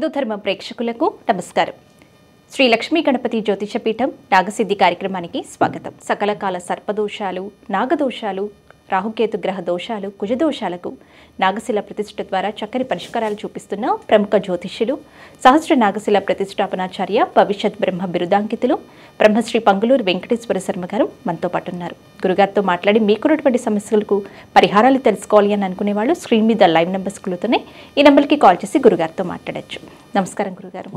హిందూ ధర్మ ప్రేక్షకులకు నమస్కారం. శ్రీ లక్ష్మీ గణపతి జ్యోతిషపీఠం నాగసిద్ధి కార్యక్రమానికి స్వాగతం. సకల కాల సర్పదోషాలు, నాగదోషాలు, రాహుకేతు గ్రహ దోషాలు, కుజదోషాలకు నాగశిల ప్రతిష్ఠ ద్వారా చక్కని పరిష్కారాలు చూపిస్తున్న ప్రముఖ జ్యోతిష్యులు, సహస్ర నాగశిల ప్రతిష్టాపనాచార్య, భవిష్యత్ బ్రహ్మ బిరుదాంకితులు బ్రహ్మశ్రీ పంగులూరు వెంకటేశ్వర శర్మ గారు మనతో పాటు ఉన్నారు. గురుగారితో మాట్లాడి మీకున్నటువంటి సమస్యలకు పరిహారాలు తెలుసుకోవాలి అని అనుకునే వాళ్ళు స్క్రీన్ మీద లైవ్ నెంబర్స్ కులుతున్నాయి. ఈ నెంబర్కి కాల్ చేసి గురుగారితో మాట్లాడచ్చు. నమస్కారం గురుగారు.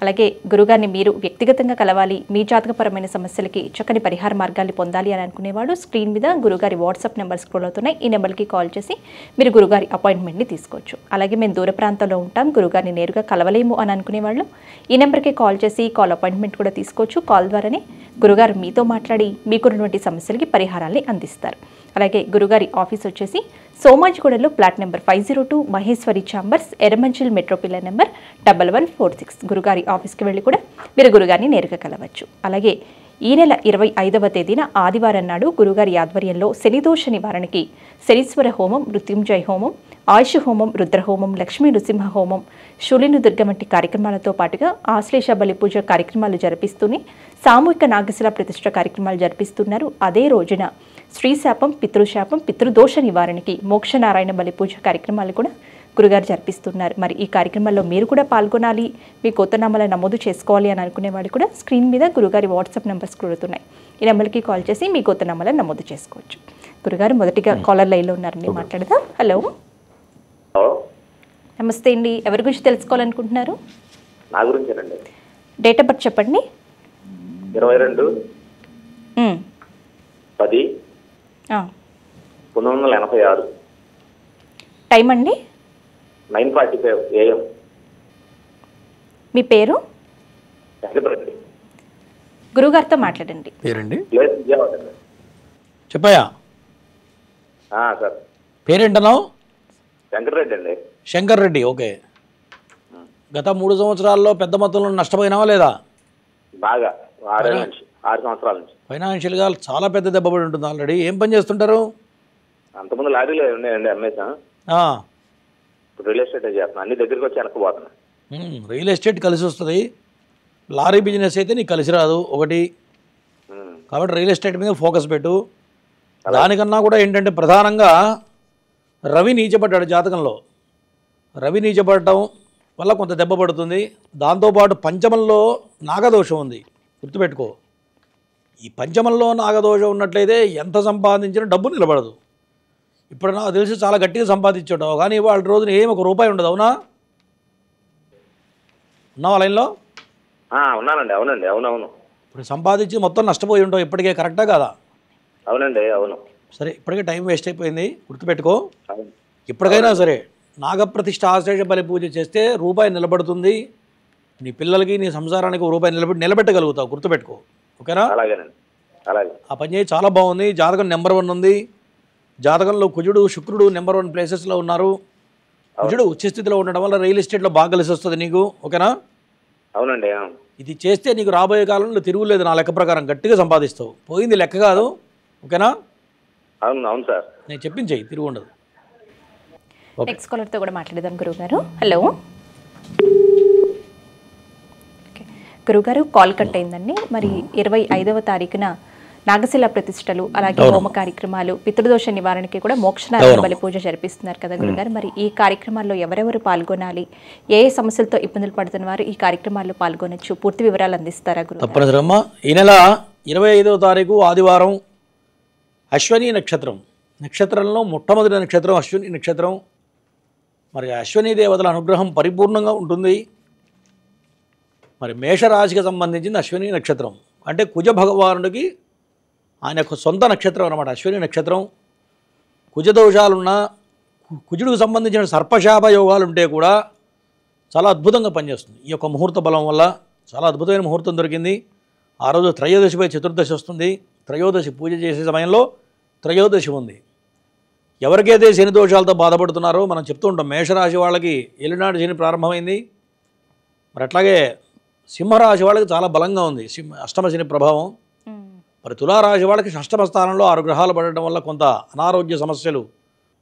అలాగే గురుగారిని మీరు వ్యక్తిగతంగా కలవాలి, మీ జాతకపరమైన సమస్యలకి చక్కని పరిహార మార్గాన్ని పొందాలి అని అనుకునేవాడు స్క్రీన్ మీద గురుగారి వాట్సాప్ నెంబర్ స్క్రోల్ అవుతున్నాయి. ఈ నెంబర్కి కాల్ చేసి మీరు గురుగారి అపాయింట్మెంట్ని తీసుకోవచ్చు. అలాగే మేము దూర ప్రాంతంలో ఉంటాం, గురుగారిని నేరుగా కలవలేము అని అనుకునేవాళ్ళు ఈ నెంబర్కి కాల్ చేసి కాల్ అపాయింట్మెంట్ కూడా తీసుకోవచ్చు. కాల్ ద్వారానే గురుగారు మీతో మాట్లాడి మీకున్నటువంటి సమస్యలకి పరిహారాన్ని అందిస్తారు. అలాగే గురుగారి ఆఫీస్ వచ్చేసి సోమాజిగూడలో plot number 502 Maheshwari chambers, Erramanzil metro pillar number 1146. గురుగారి ఆఫీస్కి వెళ్ళి కూడా మీరు గురుగారిని నేరుగా కలవచ్చు. అలాగే ఈ నెల 25వ తేదీన ఆదివారం నాడు గురుగారి ఆధ్వర్యంలో శనిదోష నివారణకి శనీశ్వర హోమం, మృత్యుంజయ హోమం, ఆయుష్ హోమం, రుద్రహోమం, లక్ష్మీ నృసింహ హోమం, శూలిని దుర్గ వంటి కార్యక్రమాలతో పాటుగా ఆశ్లేష బలి పూజ కార్యక్రమాలు జరిపిస్తూనే సామూహిక నాగశిల ప్రతిష్ఠ కార్యక్రమాలు జరిపిస్తున్నారు. అదే రోజున శ్రీశాపం, పితృశాపం, పితృదోష నివారణకి మోక్షనారాయణ బలి పూజ కార్యక్రమాలు కూడా గురుగారు జరిపిస్తున్నారు. మరి ఈ కార్యక్రమాల్లో మీరు కూడా పాల్గొనాలి, మీ కొత్త నామాలను నమోదు చేసుకోవాలి అని అనుకునే వాళ్ళు కూడా స్క్రీన్ మీద గురుగారి వాట్సాప్ నెంబర్స్ కుడుతున్నాయి. ఈ నెంబర్కి కాల్ చేసి మీ కొత్త నామాలను నమోదు చేసుకోవచ్చు. గురుగారు మొదటిగా కాలర్ లైన్లో ఉన్నారండి, మాట్లాడదాం. హలో, నమస్తే అండి. ఎవరి గురించి తెలుసుకోవాలనుకుంటున్నారు? నా గురించేనండి. డేట్ ఆఫ్ బర్త్ చెప్పండి. 22/10/1986. టైం అండి? 9:45 AM. మీ పేరు? గురుగారితో మాట్లాడండి. పేరండి చెప్పయా సార్. పేరేంటన్నావు? శంకర్రెడ్డి అండి. శంకర్ రెడ్డి. ఓకే. గత 3 సంవత్సరాల్లో పెద్ద మొత్తంలో నష్టపోయినావా లేదా? బాగా 6 సంవత్సరాల నుంచి ఫైనాన్షియల్గా చాలా పెద్ద దెబ్బ పడి ఉంటుంది ఆల్రెడీ. ఏం పని చేస్తుంటారు? అంతకుముందు లారీలో ఉన్నాయండి, అమ్మేసా. ఇప్పుడు రియల్ ఎస్టేట్ చేస్తున్నాను. అన్ని దగ్గరికి వచ్చి వెనకపోతున్నా. రియల్ ఎస్టేట్ కలిసి వస్తుంది, లారీ బిజినెస్ అయితే నీకు కలిసి రాదు ఒకటి. కాబట్టి రియల్ ఎస్టేట్ మీద ఫోకస్ పెట్టు. దానికన్నా కూడా ఏంటంటే ప్రధానంగా రవి నీచపడ్డాడు జాతకంలో. రవి నీచపడటం వల్ల కొంత దెబ్బ పడుతుంది. దాంతోపాటు పంచమంలో నాగదోషం ఉంది, గుర్తుపెట్టుకో. ఈ పంచమంలో నాగదోషం ఉన్నట్లయితే ఎంత సంపాదించినా డబ్బు నిలబడదు. ఇప్పుడు నాకు తెలిసి చాలా గట్టిగా సంపాదించుంటావు, కానీ వాళ్ళ రోజున ఏం ఒక రూపాయి ఉండదు. అవునా? ఉన్నావా లైన్లో? ఉన్నానండి. అవునండి, అవునవును. ఇప్పుడు సంపాదించి మొత్తం నష్టపోయి ఉంటావు ఇప్పటికే, కరెక్టా కాదా? అవునండి, అవును. సరే, ఇప్పటికే టైం వేస్ట్ అయిపోయింది, గుర్తుపెట్టుకో. ఇప్పటికైనా సరే నాగప్రతిష్ఠ ఆశ్లేష బలి పూజ చేస్తే రూపాయి నిలబడుతుంది. నీ పిల్లలకి, నీ సంసారానికి రూపాయి నిలబెట్టగలుగుతావు, గుర్తుపెట్టుకో. ఓకేనా? అలాగేనండి, అలాగే. ఆ పని చేయి, చాలా బాగుంది. జాతకం నెంబర్ 1 ఉంది. జాతకంలో కుజుడు, శుక్రుడు నెంబర్ 1 ప్లేసెస్లో ఉన్నారు. కుజుడు ఉచ్చ స్థితిలో ఉండడం వల్ల రియల్ ఎస్టేట్లో బాగా కలిసి వస్తుంది నీకు. ఓకేనా? అవునండి. ఇది చేస్తే నీకు రాబోయే కాలంలో తిరుగులేదు. నా లెక్క ప్రకారం గట్టిగా సంపాదిస్తావు. పోయింది లెక్క కాదు. ఓకేనా? అవును, అవును సార్. నేను చెప్పించేయి, తిరుగు ఉండదు. నెక్స్ట్ కాలర్తో కూడా మాట్లాడదాం గురుగారు. హలో గురుగారు, కాల్ కట్ అయిందండి. మరి 25వ తారీఖున నాగశిల ప్రతిష్టలు, అలాగే హోమ కార్యక్రమాలు, పితృదోష నివారణకి కూడా మోక్షనారాయణ బలి పూజ జరిపిస్తున్నారు కదా గురుగారు. మరి ఈ కార్యక్రమాల్లో ఎవరెవరు పాల్గొనాలి, ఏ సమస్యలతో ఇబ్బందులు పడుతున్న వారు ఈ కార్యక్రమాల్లో పాల్గొనొచ్చు, పూర్తి వివరాలు అందిస్తారా గురు? తప్పనిసరమ్మా. ఈ నెల 25వ తారీఖు ఆదివారం అశ్వని నక్షత్రం. నక్షత్రంలో మొట్టమొదటి నక్షత్రం అశ్విని నక్షత్రం. మరి అశ్వని దేవతల అనుగ్రహం పరిపూర్ణంగా ఉంటుంది. మరి మేషరాశికి సంబంధించింది అశ్విని నక్షత్రం. అంటే కుజ భగవానుడికి ఆయన యొక్క సొంత నక్షత్రం అన్నమాట అశ్విని నక్షత్రం. కుజదోషాలున్న, కుజుడికి సంబంధించిన సర్పశాప యోగాలు ఉంటే కూడా చాలా అద్భుతంగా పనిచేస్తుంది. ఈ యొక్క ముహూర్త బలం వల్ల చాలా అద్భుతమైన ముహూర్తం దొరికింది. ఆ రోజు త్రయోదశిపై చతుర్దశి వస్తుంది. త్రయోదశి పూజ చేసే సమయంలో త్రయోదశి ఉంది. ఎవరికైతే శని దోషాలతో బాధపడుతున్నారో మనం చెప్తూ ఉంటాం, మేషరాశి వాళ్ళకి ఏలినాడు శని ప్రారంభమైంది. మరి అట్లాగే సింహరాశి వాళ్ళకి చాలా బలంగా ఉంది అష్టమ శని ప్రభావం. మరి తులారాశి వాళ్ళకి షష్టమ స్థానంలో 6 గ్రహాలు పడడం వల్ల కొంత అనారోగ్య సమస్యలు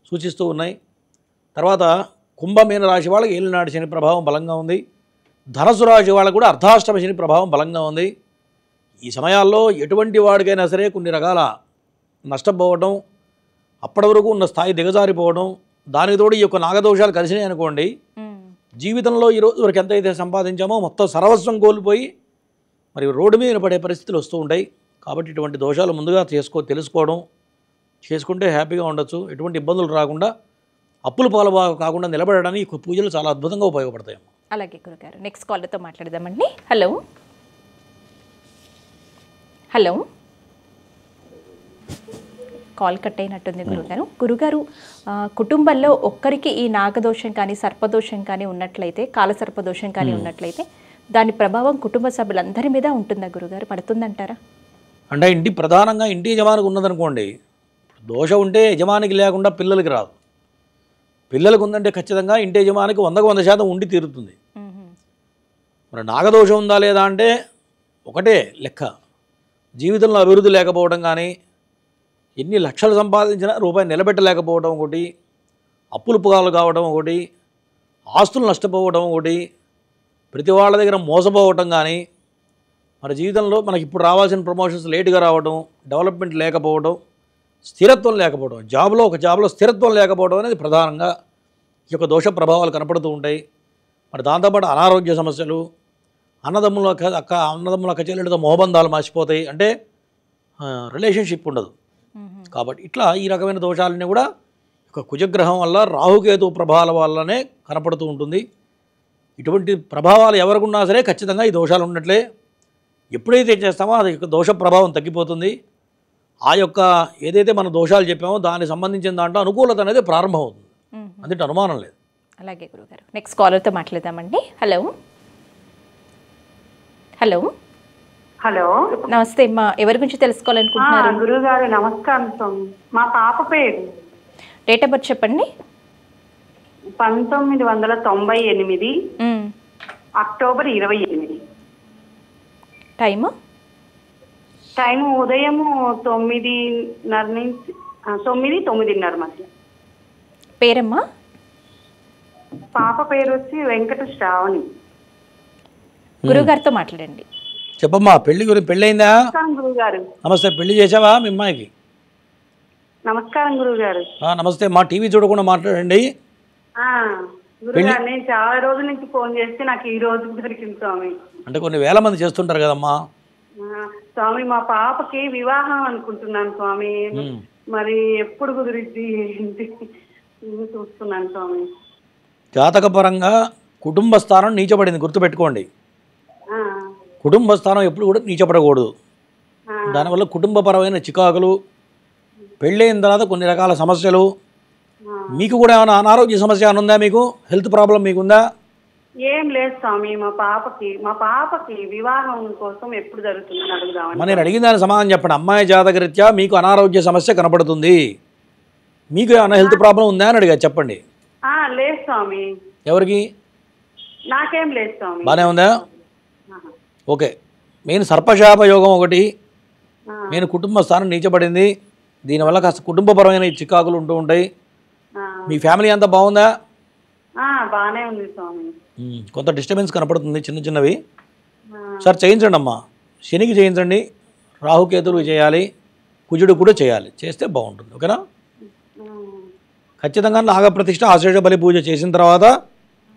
సూచిస్తూ ఉన్నాయి. తర్వాత కుంభమీన రాశి వాళ్ళకి ఏలినాటి శని ప్రభావం బలంగా ఉంది. ధనస్సు రాశి వాళ్ళకు కూడా అర్ధాష్టమ శని ప్రభావం బలంగా ఉంది. ఈ సమయాల్లో ఎటువంటి వాడికైనా సరే కొన్ని రకాల నష్టపోవడం, అప్పటి వరకు ఉన్న స్థాయి దిగజారిపోవడం, దానికి తోడు ఈ యొక్క నాగదోషాలు కలిసినాయి అనుకోండి, జీవితంలో ఈరోజు వరకు ఎంతైతే సంపాదించామో మొత్తం సర్వస్వం కోల్పోయి మరి రోడ్డు మీద పడే పరిస్థితులు వస్తూ ఉంటాయి. కాబట్టి ఇటువంటి దోషాలు ముందుగా తెలుసుకోవడం, చేసుకుంటే హ్యాపీగా ఉండొచ్చు. ఎటువంటి ఇబ్బందులు రాకుండా అప్పుల పాలు కాకుండా నిలబడడానికి ఈ పూజలు చాలా అద్భుతంగా ఉపయోగపడతాయి. అలాగే గురుగారు, నెక్స్ట్ కాల్తో మాట్లాడదామండి. హలో హలో, కాల్ కట్ అయినట్టుంది గురుగారు. కుటుంబంలో ఒక్కరికి ఈ నాగదోషం కానీ సర్పదోషం కానీ ఉన్నట్లయితే, కాలసర్పదోషం కానీ ఉన్నట్లయితే దాని ప్రభావం కుటుంబ సభ్యులందరి మీద ఉంటుందా గురుగారు, పడుతుందంటారా? అంటే ప్రధానంగా ఇంటి యజమానికి ఉన్నదనుకోండి, దోషం ఉంటే యజమానికి లేకుండా పిల్లలకి రాదు. పిల్లలకు ఉందంటే ఖచ్చితంగా ఇంటి యజమానికి 100% ఉండి తీరుతుంది. మరి నాగదోషం ఉందా లేదా అంటే ఒకటే లెక్క, జీవితంలో అభివృద్ధి లేకపోవడం కానీ, ఎన్ని లక్షలు సంపాదించినా రూపాయి నిలబెట్టలేకపోవడం ఒకటి, అప్పులు పాలు కావడం ఒకటి, ఆస్తులు నష్టపోవడం ఒకటి, ప్రతి వాళ్ళ దగ్గర మోసపోవటం కానీ, మన జీవితంలో మనకి ఇప్పుడు రావాల్సిన ప్రమోషన్స్ లేటుగా రావడం, డెవలప్మెంట్ లేకపోవడం, స్థిరత్వం లేకపోవడం, ఒక జాబ్లో స్థిరత్వం లేకపోవడం అనేది ప్రధానంగా ఈ యొక్క దోష ప్రభావాలు కనపడుతూ ఉంటాయి. మరి దాంతోపాటు అనారోగ్య సమస్యలు, అన్నదమ్ముల అక్క చెల్లెలతో మొహబంధాలు మార్చిపోతాయి, అంటే రిలేషన్షిప్ ఉండదు. కాబట్టి ఇట్లా ఈ రకమైన దోషాలన్నీ కూడా ఒక కుజగ్రహం వల్ల, రాహుకేతు ప్రభావాల వల్లనే కనపడుతూ ఉంటుంది. ఇటువంటి ప్రభావాలు ఎవరికున్నా సరే ఖచ్చితంగా ఈ దోషాలు ఉన్నట్లే. ఎప్పుడైతే చేస్తామో అది దోష ప్రభావం తగ్గిపోతుంది. ఆ యొక్క ఏదైతే మన దోషాలు చెప్పామో దానికి సంబంధించిన దాంట్లో అనుకూలత అనేది ప్రారంభమవుతుంది, అందుకే అనుమానం లేదు. అలాగే గురుగారు, నెక్స్ట్ కాలర్తో మాట్లాడదామండి. హలో హలో హలో, నమస్తే అమ్మా, ఎవరి గురించి తెలుసుకోవాలనుకుంటున్నారు? గురుగారు నమస్కారం. మా పాప పేరు, డేట్ ఆఫ్ బర్త్ చెప్పండి. 1998 అక్టోబర్ 28. టైము ఉదయము 9:30 నుంచి 9:30 మధ్య. పేరమ్మా? పాప పేరు వచ్చి వెంకట శ్రావణి. గురుగారితో మాట్లాడండి. చెప్పమ్మా, పెళ్ళయిందా? గురుగారు నమస్తే, పెళ్లి చేసావా మీ అమ్మాయికి? నమస్కారం గురుగారు. నమస్తే, మా టీవీ చూడకుండా మాట్లాడండి. గురుగారు, నేను చాలా రోజుల నుంచి ఫోన్ చేస్తే నాకు ఈ రోజు దొరికింది స్వామి. అంటే కొన్ని వేల మంది చేస్తుంటారు కదమ్మా. స్వామి, మా పాపకి వివాహం అనుకుంటున్నాను స్వామి. మరి ఎప్పుడు కుదిరిద్ది ఏంటి చూస్తున్నాను స్వామి. జాతకపరంగా కుటుంబ స్థానం నీచపడింది, గుర్తుపెట్టుకోండి. కుటుంబ స్థానం ఎప్పుడు కూడా నీచపడకూడదు. దానివల్ల కుటుంబపరమైన చికాకులు, పెళ్ళైన తర్వాత కొన్ని రకాల సమస్యలు. మీకు కూడా ఏమైనా అనారోగ్య సమస్య ఉందా? మీకు హెల్త్ ప్రాబ్లం మీకుందా? ఏం లేదు స్వామి. మా పాపకి వివాహం కోసం ఎప్పుడు జరుగుతుందని అడుగుదామని. నేను అడిగిన దానికి సమాధానం చెప్పండి. అమ్మాయి జాతకరీత్యా మీకు అనారోగ్య సమస్య కనపడుతుంది, మీకు ఏమైనా హెల్త్ ప్రాబ్లం ఉందా అని అడిగా, చెప్పండి. లేదు స్వామి. ఎవరికి? నాకేం లేదు స్వామి. బాగానే ఉందా? ఓకే. మెయిన్ సర్పశాప యోగం ఒకటి, మెయిన్ కుటుంబ స్థానం నీచబడింది. దీనివల్ల కాస్త కుటుంబపరమైన చికాకులు ఉంటూ ఉంటాయి. మీ ఫ్యామిలీ అంతా బాగుందా? బాగానే ఉంది స్వామి. కొంత డిస్టర్బెన్స్ కనపడుతుంది, చిన్నవి. సార్ చేయించండి అమ్మా, శనికి చేయించండి, రాహుకేతులు చేయాలి, కుజుడు కూడా చేయాలి, చేస్తే బాగుంటుంది. ఓకేనా? ఖచ్చితంగా నాగప్రతిష్ఠ, ఆశేష బలి పూజ చేసిన తర్వాత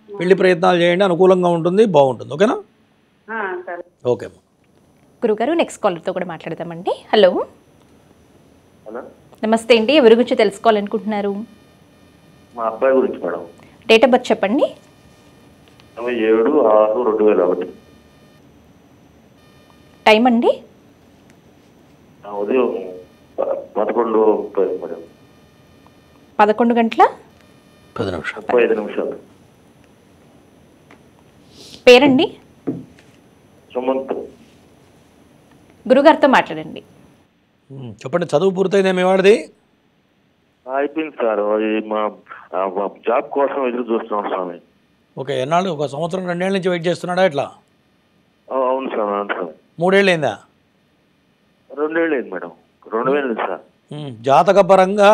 పెళ్లి ప్రయత్నాలు చేయండి, అనుకూలంగా ఉంటుంది, బాగుంటుంది. ఓకేనా? ఓకే అమ్మా. గురుగారు, నెక్స్ట్ కాలర్తో కూడా మాట్లాడదామండి. హలో నమస్తే అండి, ఎవరి గురించి తెలుసుకోవాలనుకుంటున్నారు? మా అబ్బాయి గురించి మేడం. డేట్ ఆఫ్ బర్త్ చెప్పండి. 27/6/2001. టైం అండి? ఉదయం 11:30 మేడం. 11:10 పేరండి? సుమంత్. గురుగారితో మాట్లాడండి. చెప్పండి, చదువు పూర్తయిందే మీ వాడిది? అయిపోయింది సార్. అది మా జాబ్ కోసం ఎదురు చూస్తున్నాం స్వామి. ఓకే. ఎన్నాళ్ళు? 1 సంవత్సరం 2 ఏళ్ళ నుంచి వెయిట్ చేస్తున్నాడా ఎట్లా? అవును సార్. అవును సార్. 3 ఏళ్ళు అయిందా? 2 ఏళ్ళు అయింది మేడం. 2 ఏళ్ళు సార్. జాతకపరంగా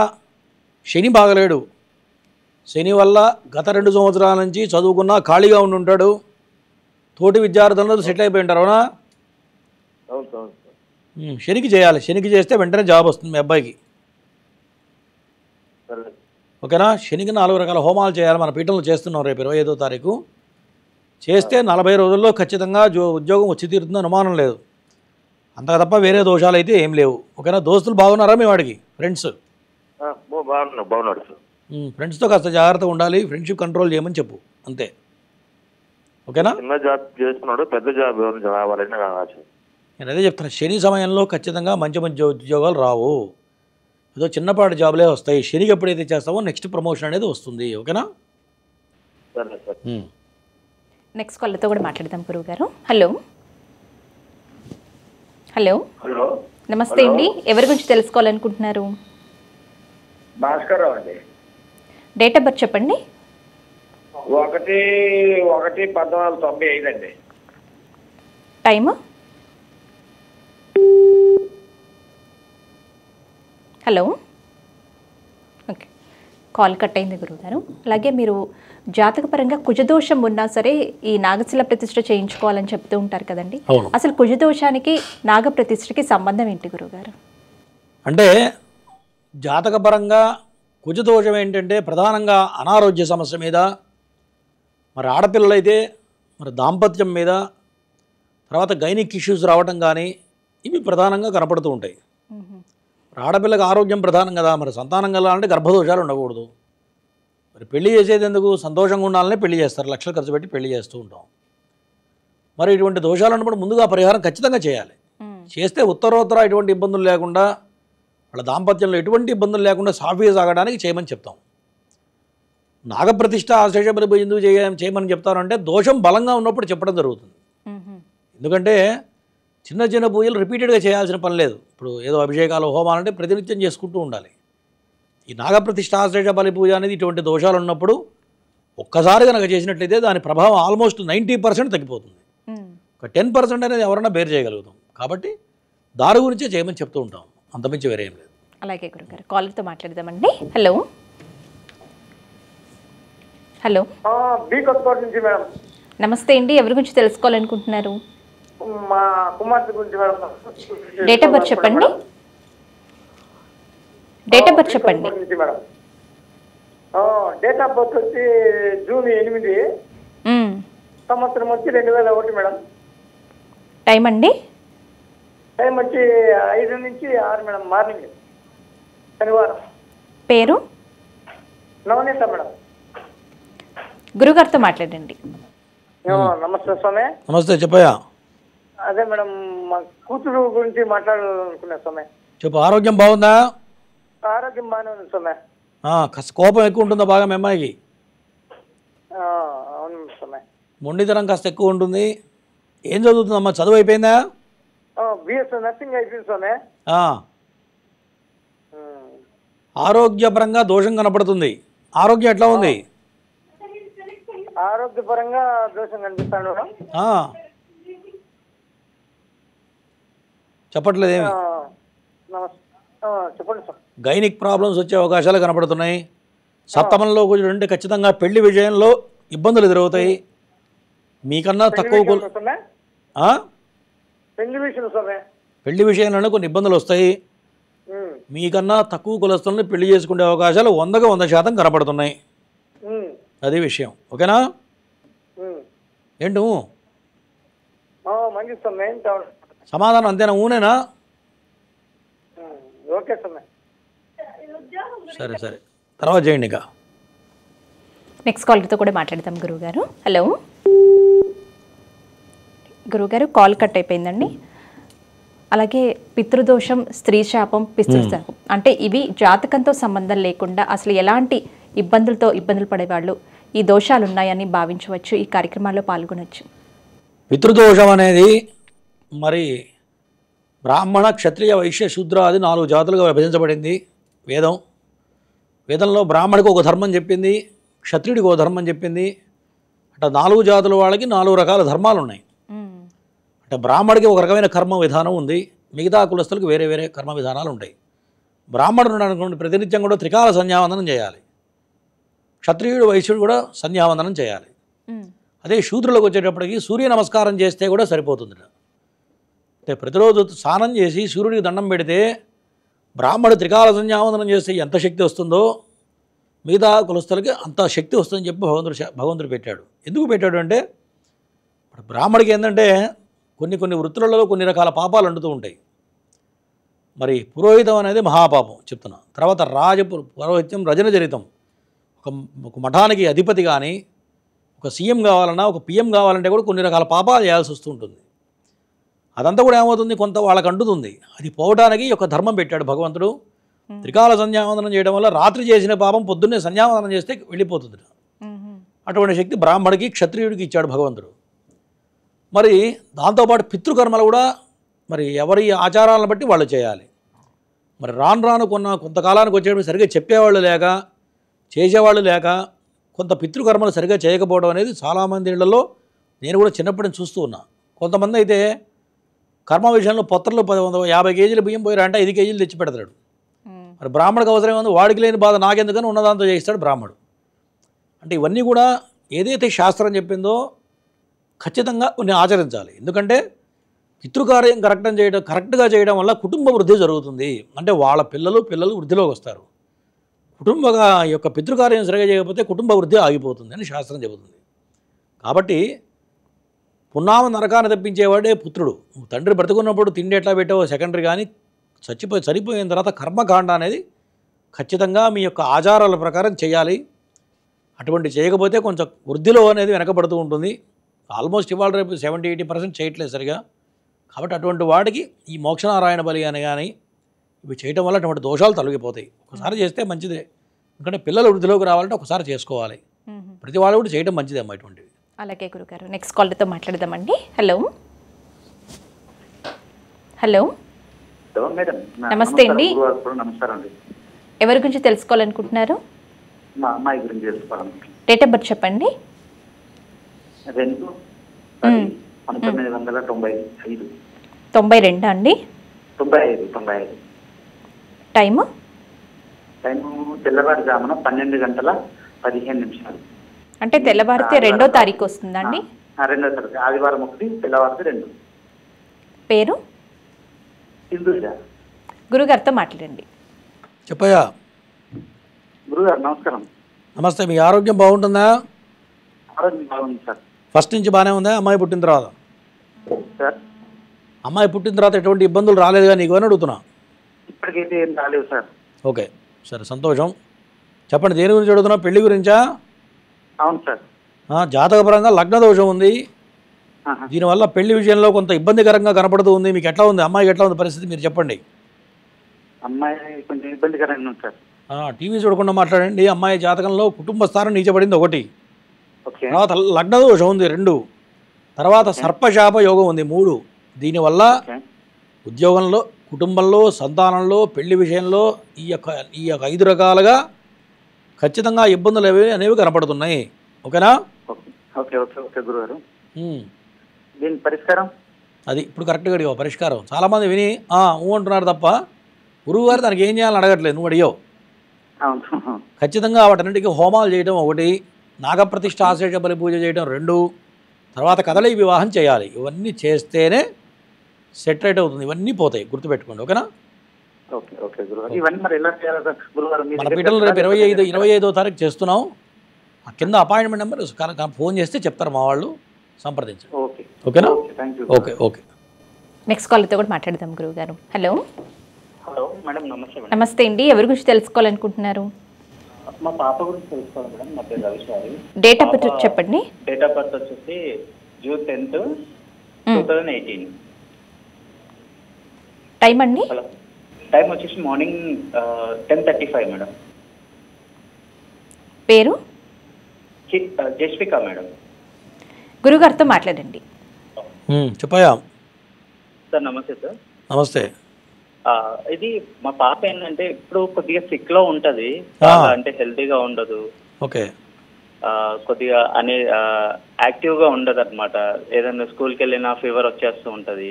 శని బాగలేడు, శని వల్ల గత 2 సంవత్సరాల నుంచి చదువుకున్నా ఖాళీగా ఉండి ఉంటాడు, తోటి విద్యార్థులందరూ సెటిల్ అయిపోయి ఉంటారు. అవునా? అవును సార్. శనికి చేయాలి. శనికి చేస్తే వెంటనే జాబ్ వస్తుంది మీ అబ్బాయికి. సరే. ఓకేనా? శనికి 4 రకాల హోమాలు చేయాలి. మన పీఠంలో చేస్తున్నాం. రేపు 25వ తారీఖు చేస్తే 40 రోజుల్లో ఖచ్చితంగా ఉద్యోగం వచ్చి తీరుతుందో అనుమానం లేదు. అంతగా తప్ప వేరే దోషాలు అయితే ఏం లేవు. ఓకేనా? దోస్తులు బాగున్నారా మీ వాడికి? ఫ్రెండ్స్ బాగున్నాడు సార్. ఫ్రెండ్స్తో కాస్త జాగ్రత్తగా ఉండాలి, ఫ్రెండ్షిప్ కంట్రోల్ చేయమని చెప్పు, అంతే. ఓకేనా? చిన్న జాబ్ చేస్తున్నాడు, పెద్ద జాబ్ రావాలని ఆశ. నేను అదే చెప్తాను, శని సమయంలో ఖచ్చితంగా మంచి మంచి ఉద్యోగాలు రావు, ఏదో చిన్నపాటి జాబులే వస్తాయి. శనికి ఎప్పుడైతే చేస్తామో నెక్స్ట్ ప్రమోషన్ అనేది వస్తుంది. ఓకేనా? సరే సార్. నెక్స్ట్ కాల్తో కూడా మాట్లాడదాం గురువు గారు. హలో హలో హలో, నమస్తే అండి. ఎవరి గురించి తెలుసుకోవాలనుకుంటున్నారు? భాస్కర్రావు అండి. డేట్ ఆఫ్ బర్త్ చెప్పండి. 1/1/1995 అండి. Time? Hello, okay, call cut అయింది గురువుగారు. అలాగే మీరు జాతకపరంగా కుజదోషం ఉన్నా సరే ఈ నాగశిల ప్రతిష్ఠ చేయించుకోవాలని చెప్తూ ఉంటారు కదండి. అసలు కుజదోషానికి నాగ ప్రతిష్ఠకి సంబంధం ఏంటి గురువుగారు? అంటే జాతకపరంగా కుజదోషం ఏంటంటే ప్రధానంగా అనారోగ్య సమస్య మీద, మరి ఆడపిల్లలైతే మరి దాంపత్యం మీద, తర్వాత గైనిక్ ఇష్యూస్ రావటం కానీ ఇవి ప్రధానంగా కనపడుతూ ఉంటాయి. ఆడపిల్లకి ఆరోగ్యం ప్రధానం కదా, మరి సంతానం కలాలంటే గర్భదోషాలు ఉండకూడదు. మరి పెళ్లి చేసేది ఎందుకు? సంతోషంగా ఉండాలనే పెళ్లి చేస్తారు, లక్షలు ఖర్చు పెట్టి పెళ్లి చేస్తూ ఉంటాం. మరి ఇటువంటి దోషాలు ఉన్నప్పుడు ముందుగా పరిహారం ఖచ్చితంగా చేయాలి. చేస్తే ఉత్తరోత్తర ఎటువంటి ఇబ్బందులు లేకుండా, వాళ్ళ దాంపత్యంలో ఎటువంటి ఇబ్బందులు లేకుండా సాఫీగా సాగడానికి చేయమని చెప్తాం. నాగప్రతిష్ఠ ఆశేషపరి ఎందుకు చేయమని చెప్తారంటే దోషం బలంగా ఉన్నప్పుడు చెప్పడం జరుగుతుంది. ఎందుకంటే చిన్న చిన్న పూజలు రిపీటెడ్గా చేయాల్సిన పని లేదు. ఇప్పుడు ఏదో అభిషేకాలు హోమాలంటే ప్రతినిత్యం చేసుకుంటూ ఉండాలి. ఈ నాగప్రతిష్ఠ ఆశ్లేష బలి పూజ అనేది ఇటువంటి దోషాలు ఉన్నప్పుడు ఒక్కసారి కనుక చేసినట్లయితే దాని ప్రభావం ఆల్మోస్ట్ 90% తగ్గిపోతుంది. ఒక 10% అనేది ఎవరైనా బేర్ చేయగలుగుతాం. కాబట్టి దారి గురించే చేయమని చెప్తూ ఉంటాం, అంతమించి వేరే ఏం లేదు. అలాగే గురుగారు, కాలర్తో మాట్లాడదామండి. హలో హలో, బి కొత్తకోట నుంచి మేడం. నమస్తే అండి. ఎవరి గురించి తెలుసుకోవాలనుకుంటున్నారు? మా కుమార్తె గురించి మేడం. డేట్ ఆఫ్ బర్త్ చెప్పండి. డేట్ ఆఫ్ బర్త్ చెప్పండి. మేడం డేట్ ఆఫ్ బర్త్ వచ్చి జూన్ 8, సంవత్సరం వచ్చి 2001 మేడం. టైం అండి? టైం వచ్చి 5 నుంచి 6 మేడం, మార్నింగ్, శనివారం. పేరు? నవనీత మేడం. గురుగారితో మాట్లాడండి. నమస్తే స్వామి. నమస్తే, చెప్పయ్యా. అదే మేడం, మా కూతురు గురించి మాట్లాడాలనుకున్నా స్వామి. చెప్పు. ఆరోగ్యం బాగుందా? ఆరోగ్యం బాగానే ఉంది స్వామి. కోపం ఎక్కువ ఉంటుందా బాగా మీ అమ్మాయికి? అవును స్వామి. మొండితనం కాస్త ఎక్కువ ఉంటుంది. ఏం చదువుతుందమ్మా? చదువు అయిపోయిందా? బిఎస్ నర్సింగ్ అయిపోయింది స్వామి. ఆరోగ్యపరంగా దోషం కనపడుతుంది. ఆరోగ్యం ఎట్లా ఉంది? ఆరోగ్యపరంగా దోషం కనిపిస్తాను మేడం. చెప్పట్లేదేమి? చెప్పండి సార్. గైనిక్ ప్రాబ్లమ్స్ వచ్చే అవకాశాలు కనపడుతున్నాయి. సప్తమంలో కూర్చుంటే ఖచ్చితంగా పెళ్లి విషయంలో ఇబ్బందులు ఎదురవుతాయి. మీకన్నా తక్కువ పెళ్లి విషయంలోనే కొన్ని ఇబ్బందులు వస్తాయి. మీకన్నా తక్కువ కులస్తులను పెళ్లి చేసుకునే అవకాశాలు 100కి 100% కనపడుతున్నాయి. అది విషయం. ఓకేనా? ఏంటి సమాధానం? అంతేనా? ఊనేనా? సరే సరే, తర్వాత చేయండి. ఇక నెక్స్ట్ కాలర్తో కూడా మాట్లాడతాం గురువుగారు. హలో గురువుగారు, కాల్ కట్ అయిపోయిందండి. అలాగే పితృదోషం, స్త్రీ శాపం, పితృశాపం అంటే ఇవి జాతకంతో సంబంధం లేకుండా అసలు ఎలాంటి ఇబ్బందులు పడేవాళ్ళు ఈ దోషాలు ఉన్నాయని భావించవచ్చు, ఈ కార్యక్రమాల్లో పాల్గొనవచ్చు. పితృదోషం అనేది మరి బ్రాహ్మణ, క్షత్రియ, వైశ్య, శూద్ర అది 4 జాతులుగా విభజించబడింది వేదంలో. బ్రాహ్మడికి ఒక ధర్మం చెప్పింది, క్షత్రియుడికి ఒక ధర్మం చెప్పింది. అంటే 4 జాతుల వాళ్ళకి 4 రకాల ధర్మాలు ఉన్నాయి. అంటే బ్రాహ్మడికి ఒక రకమైన కర్మ విధానం ఉంది, మిగతా కులస్తులకు వేరే వేరే కర్మ విధానాలు ఉంటాయి. బ్రాహ్మణుడు అనుకోండి ప్రతినిత్యం కూడా త్రికాల సంధ్యావందనం చేయాలి. క్షత్రియుడు వైశ్యుడు కూడా సంధ్యావందనం చేయాలి. అదే శూద్రులకు వచ్చేటప్పటికి సూర్య నమస్కారం చేస్తే కూడా సరిపోతుంది. అంటే ప్రతిరోజు స్నానం చేసి సూర్యుడికి దండం పెడితే బ్రాహ్మణుడు త్రికాల సంధ్యావందనం చేస్తే ఎంత శక్తి వస్తుందో మిగతా కులస్తులకి అంత శక్తి వస్తుందని చెప్పి భగవంతుడు పెట్టాడు. ఎందుకు పెట్టాడు అంటే బ్రాహ్మడికి ఏంటంటే కొన్ని వృత్తులలో కొన్ని రకాల పాపాలు అంటుతూ ఉంటాయి. మరి పురోహితం అనేది మహాపాపం చెప్తున్నా. తర్వాత పురోహిత్యం రజనచరితం. ఒక మఠానికి అధిపతి కానీ ఒక సీఎం కావాలన్నా ఒక పిఎం కావాలంటే కూడా కొన్ని రకాల పాపాలు చేయాల్సి వస్తూ ఉంటుంది. అదంతా కూడా ఏమవుతుంది, కొంత వాళ్ళకు అంటుతుంది. అది పోవడానికి ఒక ధర్మం పెట్టాడు భగవంతుడు. త్రికాల సంధ్యావందనం చేయడం వల్ల రాత్రి చేసిన పాపం పొద్దున్నే సంధ్యావందనం చేస్తే వెళ్ళిపోతుంది. అటువంటి శక్తి బ్రాహ్మడికి క్షత్రియుడికి ఇచ్చాడు భగవంతుడు. మరి దాంతోపాటు పితృకర్మలు కూడా మరి ఎవరి ఆచారాలను బట్టి వాళ్ళు చేయాలి. మరి రాను కొంతకాలానికి వచ్చేటప్పుడు సరిగ్గా చెప్పేవాళ్ళు లేక చేసేవాళ్ళు లేక కొంత పితృకర్మలు సరిగ్గా చేయకపోవడం అనేది చాలామంది ఇళ్లలో నేను కూడా చిన్నప్పటి నుంచి చూస్తూ ఉన్నా. కొంతమంది అయితే కర్మ విషయంలో పొత్తర్లు 50 కేజీలు బియ్యం పోయారంటే 5 కేజీలు తెచ్చి పెడతాడు. మరి బ్రాహ్మడికి అవసరం ఉంది, వాడికి లేని బాధ నాకెందుకని ఉన్నదాంతో చేయిస్తాడు బ్రాహ్మడు. అంటే ఇవన్నీ కూడా ఏదైతే శాస్త్రం చెప్పిందో ఖచ్చితంగా కొన్ని ఆచరించాలి. ఎందుకంటే పితృకార్యం కరెక్ట్గా చేయడం వల్ల కుటుంబ వృద్ధి జరుగుతుంది. అంటే వాళ్ళ పిల్లలు వృద్ధిలోకి వస్తారు. యొక్క పితృకార్యం సరిగా చేయకపోతే కుటుంబ వృద్ధి ఆగిపోతుంది అని శాస్త్రం చెబుతుంది. కాబట్టి పున్నామ నరకాన్ని తప్పించేవాడే పుత్రుడు. తండ్రి బ్రతుకున్నప్పుడు తిండి ఎట్లా పెట్టావో సెకండరీ, కానీ చనిపోయిన తర్వాత కర్మకాండ అనేది ఖచ్చితంగా మీ యొక్క ఆచారాల ప్రకారం చేయాలి. అటువంటి చేయకపోతే కొంచెం వృద్ధిలో అనేది వెనకబడుతూ ఉంటుంది. ఆల్మోస్ట్ ఇవాళ రేపు 70-80% చేయట్లేదు సరిగా. కాబట్టి అటువంటి వాడికి ఈ మోక్షనారాయణ బలి అని కానీ ఇవి చేయటం వల్ల అటువంటి దోషాలు తొలగిపోతాయి. ఒకసారి చేస్తే మంచిదే. ఎందుకంటే పిల్లలు వృద్ధిలోకి రావాలంటే ఒకసారి చేసుకోవాలి. ప్రతి వాళ్ళు కూడా చేయడం మంచిదే అమ్మా ఇటువంటివి. అలాగే గురుగారు, నెక్స్ట్ కాల్తో మాట్లాడదామండి. హలో మేడం, నమస్తే అండి. నమస్కారం అండి. ఎవరి గురించి తెలుసుకోవాలనుకుంటున్నారు? మా అమ్మాయి గురించి తెలుసుకోవాలనుకుంటున్నాను. డేట్ ఆఫ్ బర్త్ చెప్పండి. 2/1995. 92 అండి. 95. టైము తెల్లవారుజామున 12:15. అంటే తెల్లవారితే 2వ తారీఖు వస్తుందా అండి? 2వ తారీఖు ఆదివారం 1, తెల్లవారితే 2. పేరు? హిందూజ. గురుగారితో మాట్లాడండి. చెప్పయ్యా. గురుగారు నమస్కారం. నమస్తే. మీ ఆరోగ్యం బాగుంటుందా? ఆరోగ్యం బాగుంది సార్. ఫస్ట్ నుంచి బాగానే ఉందా? అమ్మాయి పుట్టిన తర్వాత సార్ అమ్మాయి పుట్టిన తర్వాత ఎటువంటి ఇబ్బందులు రాలేదుగా నీకు అని అడుగుతున్నా. ఇప్పటికైతే ఏం రాలేదు సార్. ఓకే, సరే, సంతోషం. చెప్పండి, దేని గురించి అడుగుతున్నా? పెళ్లి గురించా? అవును సార్. జాతకపరంగా లగ్న దోషం ఉంది. దీనివల్ల పెళ్లి విషయంలో కొంత ఇబ్బందికరంగా కనపడుతూ ఉంది. మీకు ఎట్లా ఉంది? అమ్మాయికి ఎట్లా ఉంది పరిస్థితి మీరు చెప్పండి. అమ్మాయి కొంచెం ఇబ్బందికరంగా ఉంది సార్. టీవీ చూడకుండా మాట్లాడండి. అమ్మాయి జాతకంలో కుటుంబ స్థానం నీచబడింది 1, ఓకే. తర్వాత లగ్న దోషం ఉంది 2, తర్వాత సర్పశాప యోగం ఉంది 3. దీనివల్ల ఉద్యోగంలో, కుటుంబంలో, సంతానంలో, పెళ్లి విషయంలో ఈ యొక్క 5 రకాలుగా ఖచ్చితంగా ఇబ్బందులు అనేవి కనపడుతున్నాయి. ఓకేనా? ఓకే ఓకే ఓకే గురుగారు. దీని పరిష్కారం అది ఇప్పుడు కరెక్ట్గా అడిగావు. పరిష్కారం చాలామంది విని అంటున్నారు తప్ప గురువు గారు దానికి ఏం చేయాలని అడగట్లేదు. నువ్వు అడిగావు. ఖచ్చితంగా వాటన్నిటికీ హోమాలు చేయడం 1, నాగప్రతిష్ఠ ఆశేష బలి పూజ చేయడం 2, తర్వాత కదలి వివాహం చేయాలి. ఇవన్నీ చేస్తేనే సెట్ రైట్ అవుతుంది. ఇవన్నీ పోతాయి, గుర్తుపెట్టుకోండి. ఓకేనా? ఓకే ఓకే గురుగారు. ఇవన్నీ మరి ఎలా చేయాలి గురుగారు? మన పీఠంలో రేపు 25వ తారీఖు చేస్తున్నాం. ఆ కింద అపాయింట్మెంట్ నెంబర్ ఫోన్ చేస్తే చెప్తారు మా వాళ్ళు, సంప్రదించండి. ఓకేనా? Okay okay. నెక్స్ట్ కాల్తో కూడా మాట్లాడదాం గురువుగారు. హలో మేడం, నమస్తే. నమస్తే అండి. ఎవరి గురించి తెలుసుకోవాలనుకుంటున్నారు? మా పాప గురించి తెలుసుకోవాలి మేడం. నా పేరు రవిశారి. డేట్ ఆఫ్ బర్త్ చెప్పండి. డేట్ ఆఫ్ బర్త్ వచ్చేసి June 10th, 2018. టైం అండి? టైం వచ్చేసి మార్నింగ్ 10:35 మేడం. పేరు? జస్విక మేడం. గురుగారితో మాట్లాడండి. చెప్పయా. సార్ నమస్తే సార్. నమస్తే. ఇది మా పాప ఏంటంటే ఇప్పుడు కొద్దిగా సిక్ లో ఉంటది, అంటే హెల్తీగా ఉండదు. ఓకే. కొద్దిగా యాక్టివ్ గా ఉండదు అనమాట. ఏదైనా స్కూల్కి వెళ్ళినా ఫీవర్ వచ్చేస్తూ ఉంటది.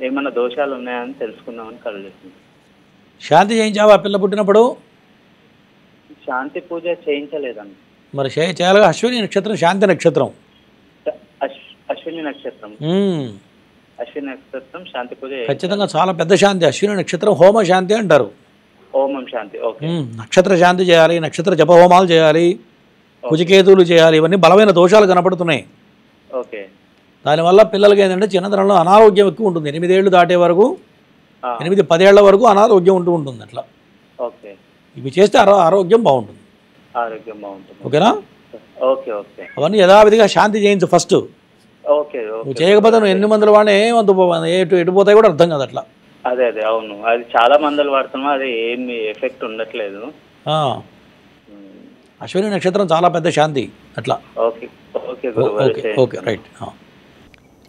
ఏమన్నా దోషాలు ఉన్నాయని తెలుసుకుందామని కలుగుతుంది. శాంతి చేయించావా పిల్ల పుట్టినప్పుడు? శాంతి పూజ చేయించలేదండి. మరి చేయాలిగా. అశ్విని నక్షత్రం శాంతి నక్షత్రం. అశ్విని నక్షత్రం. అశ్విని నక్షత్రం శాంతి పూజ ఖచ్చితంగా చాలా పెద్ద శాంతి. అశ్విని నక్షత్రం హోమ శాంతి అంటారు. హోమం శాంతి. ఓకే. నక్షత్ర శాంతి చేయాలి, నక్షత్ర జప హోమాలు చేయాలి, కుజకేతువులు చేయాలి. ఇవన్నీ బలమైన దోషాలు కనపడుతున్నాయి. ఓకే. దానివల్ల పిల్లలకి ఏంటంటే చిన్నతనంలో అనారోగ్యం ఎక్కువ ఉంటుంది. 8 ఏళ్ళు దాటే వరకు, 8-10 ఏళ్ల వరకు అనారోగ్యం ఉంటూ ఉంటుంది. అట్లా ఓకే. ఇవి చేస్తే ఆరోగ్యం బాగుంటుంది. ఆరోగ్యం బాగుంటుంది. ఓకేనా? ఓకే. ఓకే. అవన్నీ యథావిధిగా శాంతి చేయించు ఫస్ట్. ఓకే. నువ్వు చేయకపోతే నువ్వు ఎన్ని మందులు వాడినా ఏమంత ఎటు పోతాయి కూడా అర్థం కాదు. అట్లా అదే అవును, అది చాలా మందులు వాడుతున్నాం, అది ఏమి ఎఫెక్ట్ ఉండట్లేదు. అశ్విని నక్షత్రం చాలా పెద్ద శాంతి. అట్లా ఓకే. ఓకే గురుగారు. Okay right.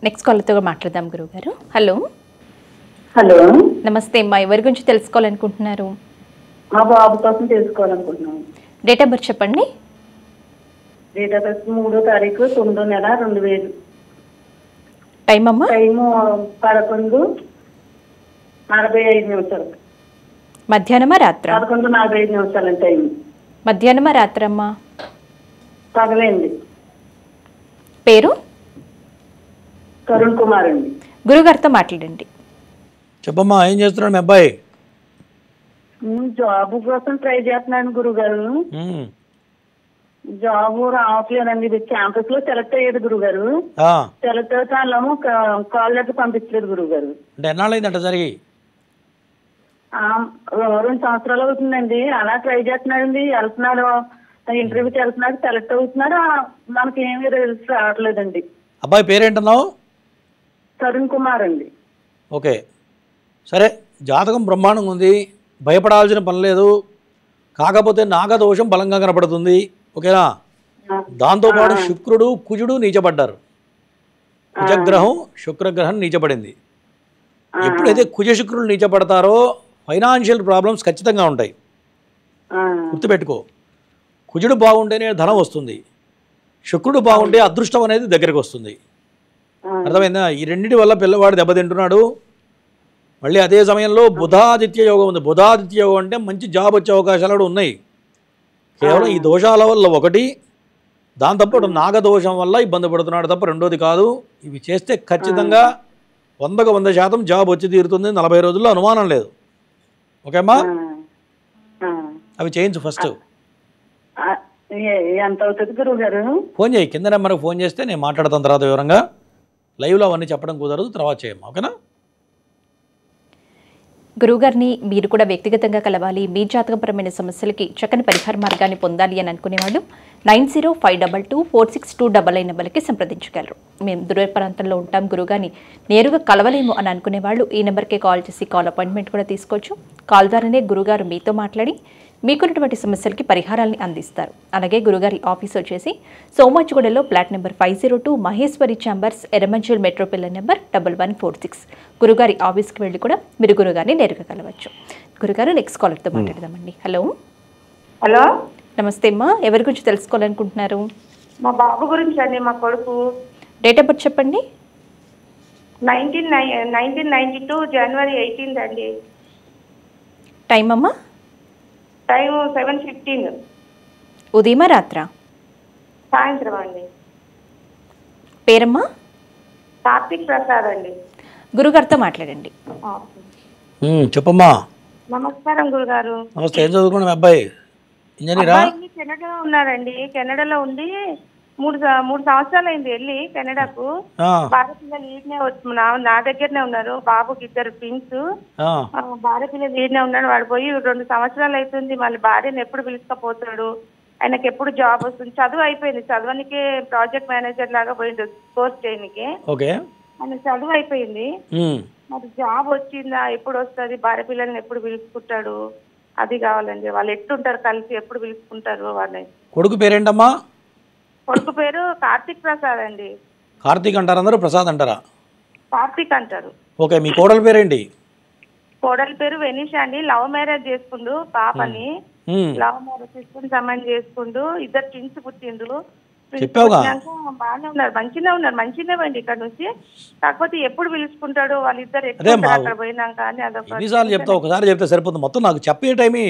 నెక్స్ట్ కాల్తో మాట్లాడదాం గురుగారు. హలో. హలో, నమస్తే అమ్మా, ఎవరి గురించి తెలుసుకోవాలనుకుంటున్నారు? మా బాబు కోసం తెలుసుకోవాలనుకుంటున్నాను. డేట్ ఆఫ్ బర్త్ చెప్పండి. డేట్ ఆఫ్ బర్త్ 3వ తారీఖు 9వ నెల 2000. టైం అమ్మా? టైము 11:45. మధ్యాహ్నమా రాత్రా? 11:45 టైం. మధ్యాహ్నమా రాత్రమ్మా? పగలేండి. పేరు? తరుణ్ కుమార్ అండి. గురుగారితో మాట్లాడండి. చెప్పమ్మా, ఏం చేస్తున్నాడు మీ అబ్బాయి? జాబ్ కోసం ట్రై చేస్తున్నాను గురుగారు. జాబ్ రావట్లేదండి. ఇది క్యాంపస్ లో సెలెక్ట్ అయ్యేది గురుగారు. సెలెక్ట్ అవుతా కాల్ లెటర్ పంపించలేదు గురుగారు. అంటే ఎన్నాళ్ళైందంట జరిగి? 2 సంవత్సరాలు అవుతుందండి. అలా ట్రై చేస్తున్నాడండి. వెళ్తున్నాడు, ఇంటర్వ్యూకి వెళ్తున్నాడు, సెలెక్ట్ అవుతున్నాడు. మనకి ఏమీ రిజల్ట్స్ రావట్లేదండి. అబ్బాయి పేరేంటున్నావు? తరుణ్ కుమార్ అండి. ఓకే, సరే. జాతకం బ్రహ్మాండంగా ఉంది, భయపడాల్సిన పని లేదు. కాకపోతే నాగదోషం బలంగా కనపడుతుంది. ఓకేనా? దాంతోపాటు శుక్రుడు కుజుడు నీచపడ్డారు. కుజగ్రహం శుక్రగ్రహం నీచపడింది. ఎప్పుడైతే కుజ శుక్రులు నీచపడతారో ఫైనాన్షియల్ ప్రాబ్లమ్స్ ఖచ్చితంగా ఉంటాయి. గుర్తుపెట్టుకో, కుజుడు బాగుంటేనే ధనం వస్తుంది, శుక్రుడు బాగుంటే అదృష్టం అనేది దగ్గరికి వస్తుంది. అర్థమైందా? ఈ రెండింటి వల్ల పిల్లవాడు దెబ్బతింటున్నాడు. మళ్ళీ అదే సమయంలో బుధాదిత్య యోగం ఉంది. బుధాదిత్య యోగం అంటే మంచి జాబ్ వచ్చే అవకాశాలు కూడా ఉన్నాయి. కేవలం ఈ దోషాల వల్ల ఒకటి, దాంతోపాటు నాగదోషం వల్ల ఇబ్బంది పడుతున్నాడు తప్ప రెండోది కాదు. ఇవి చేస్తే ఖచ్చితంగా 100% జాబ్ వచ్చి తీరుతుంది 40 రోజుల్లో, అనుమానం లేదు. ఓకేమ్మా? అవి చేయించు ఫస్ట్. ఎంత అవుతుంది గురువు గారు? ఫోన్ చేయి, కింద నెంబర్కి ఫోన్ చేస్తే నేను మాట్లాడతాను తర్వాత వివరంగా. లైవ్లో అవన్నీ చెప్పడం కుదరదు, తర్వాత చేయమ్మా. ఓకేనా? గురువుగారిని మీరు కూడా వ్యక్తిగతంగా కలవాలి, మీ జాతకపరమైన సమస్యలకి చక్కని పరిహార మార్గాన్ని పొందాలి అని అనుకునేవాళ్ళు 9052246299 నెంబర్కి సంప్రదించగలరు. మేము దూర ప్రాంతంలో ఉంటాం, గురువుగారిని నేరుగా కలవలేము అని అనుకునేవాళ్ళు ఈ నెంబర్కే కాల్ చేసి కాల్ అపాయింట్మెంట్ కూడా తీసుకోవచ్చు. కాల్ ద్వారానే గురుగారు మీతో మాట్లాడి మీకున్నటువంటి సమస్యలకి పరిహారాలని అందిస్తారు. అలాగే గురుగారి ఆఫీస్ వచ్చేసి సోమాజిగూడలో flat number 502, Maheshwari chambers, Erramanzil metro pillar number 1146. గురుగారి ఆఫీస్కి వెళ్ళి కూడా మీరు గురుగారిని నేరుగా కలవచ్చు. గురుగారు నెక్స్ట్ కాలర్తో మాట్లాడదామండి. హలో. హలో, నమస్తే అమ్మా, ఎవరి గురించి తెలుసుకోవాలనుకుంటున్నారు? మా బాబు గురించి అండి. మా కొడుకు డేట్ ఆఫ్ బర్త్ చెప్పండి. 1992 జనవరి 18 అండి. టైం అమ్మా? టైం 7:15. ఉదయమా రాత్రా? సాయంత్రం అండి. పేరమ్మా? కార్తిక్ ప్రసాద్ అండి. గురుగారితో మాట్లాడండి. చెప్పమ్మా. నమస్కారం గురుగారు. నమస్తే. ఏం చదువుకున్నా మీ అబ్బాయి? ఇంజనీరా? కెనడాలో ఉన్నారండి. కెనడాలో ఉండి 3 సంవత్సరాలు అయింది వెళ్ళి కెనడాకు. భార్య పిల్లలు ఈడనే నా దగ్గరనే ఉన్నారు. బాబుకి 2 ట్విన్స్. భార్య పిల్లలు ఈడనే ఉన్నాడు. వాడు పోయి 2 సంవత్సరాలు అవుతుంది. మళ్ళీ భార్యను ఎప్పుడు పిలుచుకపోతాడు, ఆయనకి ఎప్పుడు జాబ్ వస్తుంది. చదువు అయిపోయింది, చదవనికే ప్రాజెక్ట్ మేనేజర్ లాగా పోయిండు కోర్స్ చేయనికే. ఆయన చదువు అయిపోయింది, మరి జాబ్ వచ్చిందా, ఎప్పుడు వస్తుంది, భార్య పిల్లల్ని ఎప్పుడు పిలుచుకుంటాడు, అది కావాలండి. వాళ్ళు ఎట్టుంటారు కలిసి, ఎప్పుడు పిలుచుకుంటారు వాళ్ళని. కొడుకు పేరేంటమ్మా? కొడుకు పేరు కార్తిక్ ప్రసాద్ అండి. కార్తీక్ అంటారు అందరూ, ప్రసాద్ అంటారా? కార్తిక్ అంటారు. ఓకే. మీ కోడల పేరేంటి? కోడలి పేరు వెనిష అండి. లవ్ మ్యారేజ్ చేసుకుండు పాపని. లవ్ మ్యారేజ్ చేసుకుని సంబంధం చేసుకుండు. 2 ట్విన్స్ పుట్టిండ్రు. బాగానే ఉన్నారు, మంచిగా అండి ఇక్కడ నుంచి. కాకపోతే ఎప్పుడు పిలుచుకుంటాడు, వాళ్ళిద్దరు ఎక్కడ పోయినాక అని అదొక. ఎన్నిసార్లు చెప్తావు? ఒకసారి చెప్తే సరిపోతుంది. మొత్తం నాకు చెప్పే టైమే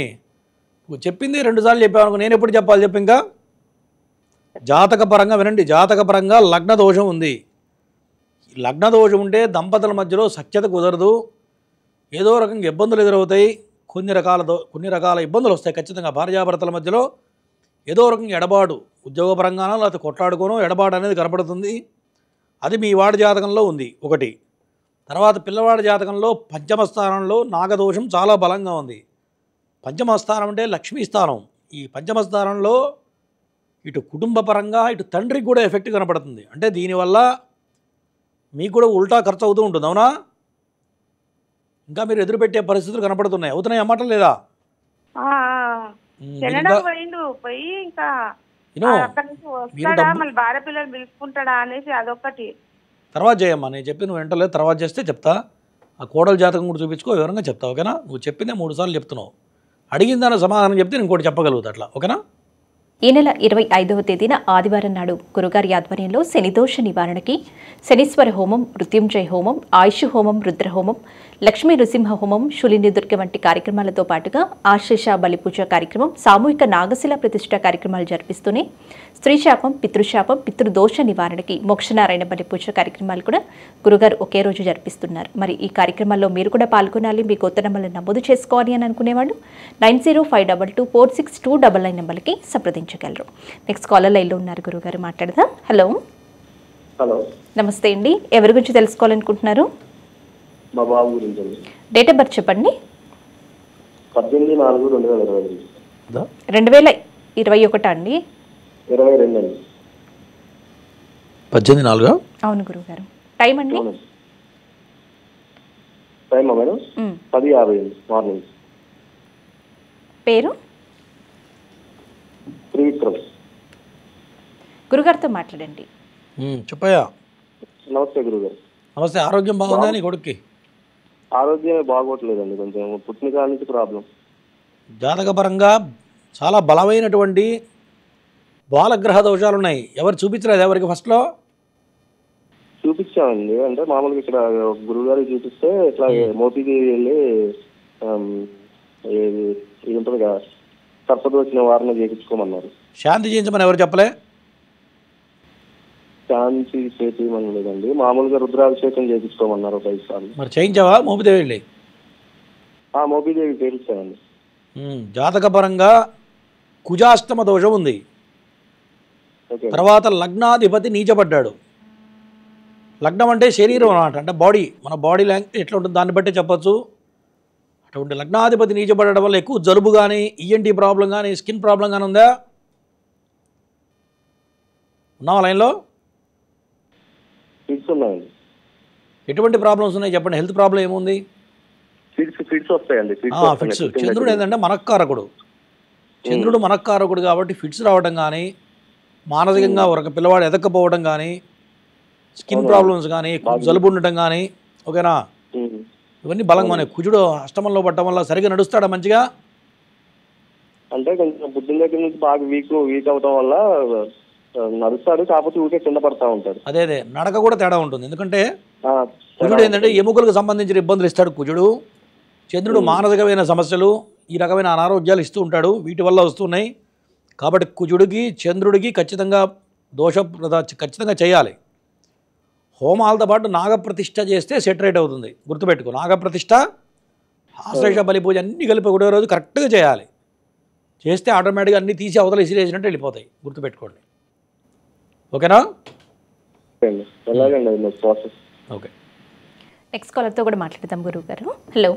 చెప్పింది 2 సార్లు చెప్పాను, నేను ఎప్పుడు చెప్పాలి చెప్పు. ఇంకా జాతకపరంగా వినండి, జాతకపరంగా లగ్న దోషం ఉంది. లగ్న దోషం ఉంటే దంపతుల మధ్యలో సఖ్యత కుదరదు, ఏదో రకంగా ఇబ్బందులు ఎదురవుతాయి, కొన్ని రకాల ఇబ్బందులు వస్తాయి ఖచ్చితంగా. భార్యాభర్తల మధ్యలో ఏదో రకంగా ఎడబాటు, ఉద్యోగపరంగానో లేకపోతే కొట్లాడుకోనో ఎడబాటు అనేది కనపడుతుంది. అది మీ వాడి జాతకంలో ఉంది ఒకటి. తర్వాత పిల్లవాడి జాతకంలో పంచమ స్థానంలో నాగదోషం చాలా బలంగా ఉంది. పంచమ స్థానం అంటే లక్ష్మీ స్థానం. ఈ పంచమ స్థానంలో ఇటు కుటుంబ పరంగా ఇటు తండ్రికి కూడా ఎఫెక్ట్ కనపడుతుంది. అంటే దీనివల్ల మీకు కూడా ఉల్టా ఖర్చు అవుతూ ఉంటుంది. అవునా? ఇంకా మీరు ఎదురుపెట్టే పరిస్థితులు కనపడుతున్నాయి. అవుతున్నాయి అన్నమాట లేదా? భార్య పిల్లలు పిలుచుకుంటాడా అనేసి అదొకటి. తర్వాత చేయమ్మా, నేను చెప్పి నువ్వు వెంటలేదు, తర్వాత చేస్తే చెప్తా. ఆ కోడల జాతకం కూడా చూపించుకో, వివరంగా చెప్తా. ఓకేనా? నువ్వు చెప్పిందే 3 సార్లు చెప్తున్నావు, అడిగిన దాని సమాధానం చెప్తే ఇంకోటి చెప్పగలుగుతా అట్లా. ఓకేనా? ఈ నెల 25వ తేదీన ఆదివారం నాడు గురుగారి ఆధ్వర్యంలో శనిదోష నివారణకి శనీశ్వర హోమం, మృత్యుంజయ హోమం, ఆయుష్ హోమం, రుద్రహోమం, లక్ష్మీ నృసింహ హోమం, శూలిని దుర్గ వంటి కార్యక్రమాలతో పాటుగా ఆశేష బలిపూజ కార్యక్రమం, సామూహిక నాగశిల ప్రతిష్ఠ కార్యక్రమాలు జరిపిస్తూనే స్త్రీశాపం, పితృశాపం, పితృదోష నివారణకి మోక్షనారాయణ బలిపూజ కార్యక్రమాలు కూడా గురుగారు ఒకే రోజు జరిపిస్తున్నారు. మరి ఈ కార్యక్రమాల్లో మీరు కూడా పాల్గొనాలి, మీ కొత్త నంబర్లను నమోదు చేసుకోవాలి అని అనుకునేవాళ్ళు 90522269 నెంబర్కి సంప్రదించగలరు. నెక్స్ట్ కాలర్ లైన్లో ఉన్నారు, గురుగారు మాట్లాడదాం. హలో. హలో, నమస్తే అండి. ఎవరి గురించి తెలుసుకోవాలనుకుంటున్నారు? మా బాబు గురించి. డేట్ ఆఫ్ బర్త్ చెప్పండి. 18/4/2020. 2021 అండి? 22 అండి. 18/4? అవును గురుగారు. టైం అండి? టైమా మేడం? 10:50 మార్నింగ్. పేరు? త్రివిక్రమ్. గురుగారితో మాట్లాడండి. చెప్పయ్యా. నమస్తే గురుగారు. నమస్తే. ఆరోగ్యం బాగుందా నీ కొడుక్కి? ఆరోగ్యమే బాగోట్లేదండి, కొంచెం పుట్టిన కాడ నుంచి ప్రాబ్లం. జాతకపరంగా చాలా బలమైనటువంటి బాలగ్రహ దోషాలు ఉన్నాయి. ఎవరు చూపించలేదు ఎవరికి ఫస్ట్లో? చూపించామండి, అంటే మామూలుగా ఇక్కడ గురుగారికి చూపిస్తే ఇట్లా మోపికి వెళ్ళి ఇది ఉంటుంది కదా, సర్పదోష నివారణ చేయించుకోమన్నారు. శాంతి చేయించమని ఎవరు చెప్పలే? శాంతి చేయించమని లేదండి, మామూలుగా రుద్రాభిషేకం చేయించుకోమన్నారు 5 సార్లు. మరి చేయించావా మోపిదేవి వెళ్ళి? మోపిదేవి చేయించానండి. జాతకపరంగా కుజాష్టమ దోషం ఉంది. తర్వాత లగ్నాధిపతి నీచపడ్డాడు. లగ్నం అంటే శరీరం అన్నమాట, అంటే బాడీ, మన బాడీ లాంగ్వేజ్ ఎట్లా ఉంటుంది దాన్ని బట్టి చెప్పచ్చు. అటువంటి లగ్నాధిపతి నీచపడడం వల్ల ఎక్కువ జలుబు కానీ, ఈఎన్టీ ప్రాబ్లం కానీ, స్కిన్ ప్రాబ్లం కానీ ఉందా? ఉన్నావా లైన్లో? ఎటువంటి ప్రాబ్లమ్స్ ఉన్నాయి చెప్పండి. హెల్త్ ప్రాబ్లం ఏముంది? ఫిట్స్ వస్తాయండి. ఫిట్స్. చంద్రుడు ఏంటంటే మనక్కారకుడు. చంద్రుడు మనక్కారకుడు కాబట్టి ఫిట్స్ రావడం కానీ, మానసికంగా ఒక పిల్లవాడు ఎదక్కపోవడం కానీ, స్కిన్ ప్రాబ్లమ్స్ కానీ, జలుబు ఉండటం కానీ. ఓకేనా? ఇవన్నీ బలంగా ఉన్నాయి. కుజుడు అష్టమంలో పట్టడం వల్ల సరిగ్గా నడుస్తాడా మంచిగా? అంటే కొంచెం బుద్ధి దగ్గర నుంచి బాగా వీక్ అవడం వల్ల నడుస్తాడు, కాకపోతే ఊరికే కింద పడతా ఉంటాడు. అదే నడక కూడా తేడా ఉంటుంది. ఎందుకంటే కుజుడు ఏంటంటే ఎముకలకు సంబంధించిన ఇబ్బందులు ఇస్తాడు కుజుడు. చంద్రుడు మానసికమైన సమస్యలు, ఈ రకమైన అనారోగ్యాలు ఇస్తూ ఉంటాడు, వీటి వల్ల వస్తున్నాయి. కాబట్టి కుజుడికి చంద్రుడికి ఖచ్చితంగా ఖచ్చితంగా చేయాలి. హోమాలతో పాటు నాగప్రతిష్ఠ చేస్తే సెటరేట్ అవుతుంది. గుర్తుపెట్టుకో, నాగప్రతిష్ఠ, ఆశ్లేష బలిపూజ అన్నీ కలిపి ఒకటో రోజు కరెక్ట్గా చేయాలి. చేస్తే ఆటోమేటిక్గా అన్నీ తీసి అవతల ఇసిరేసినట్టు వెళ్ళిపోతాయి. గుర్తుపెట్టుకోండి. ఓకేనా? ఓకే. నెక్స్ట్ కాలర్తో కూడా మాట్లాడదాం గురువు గారు. హలో.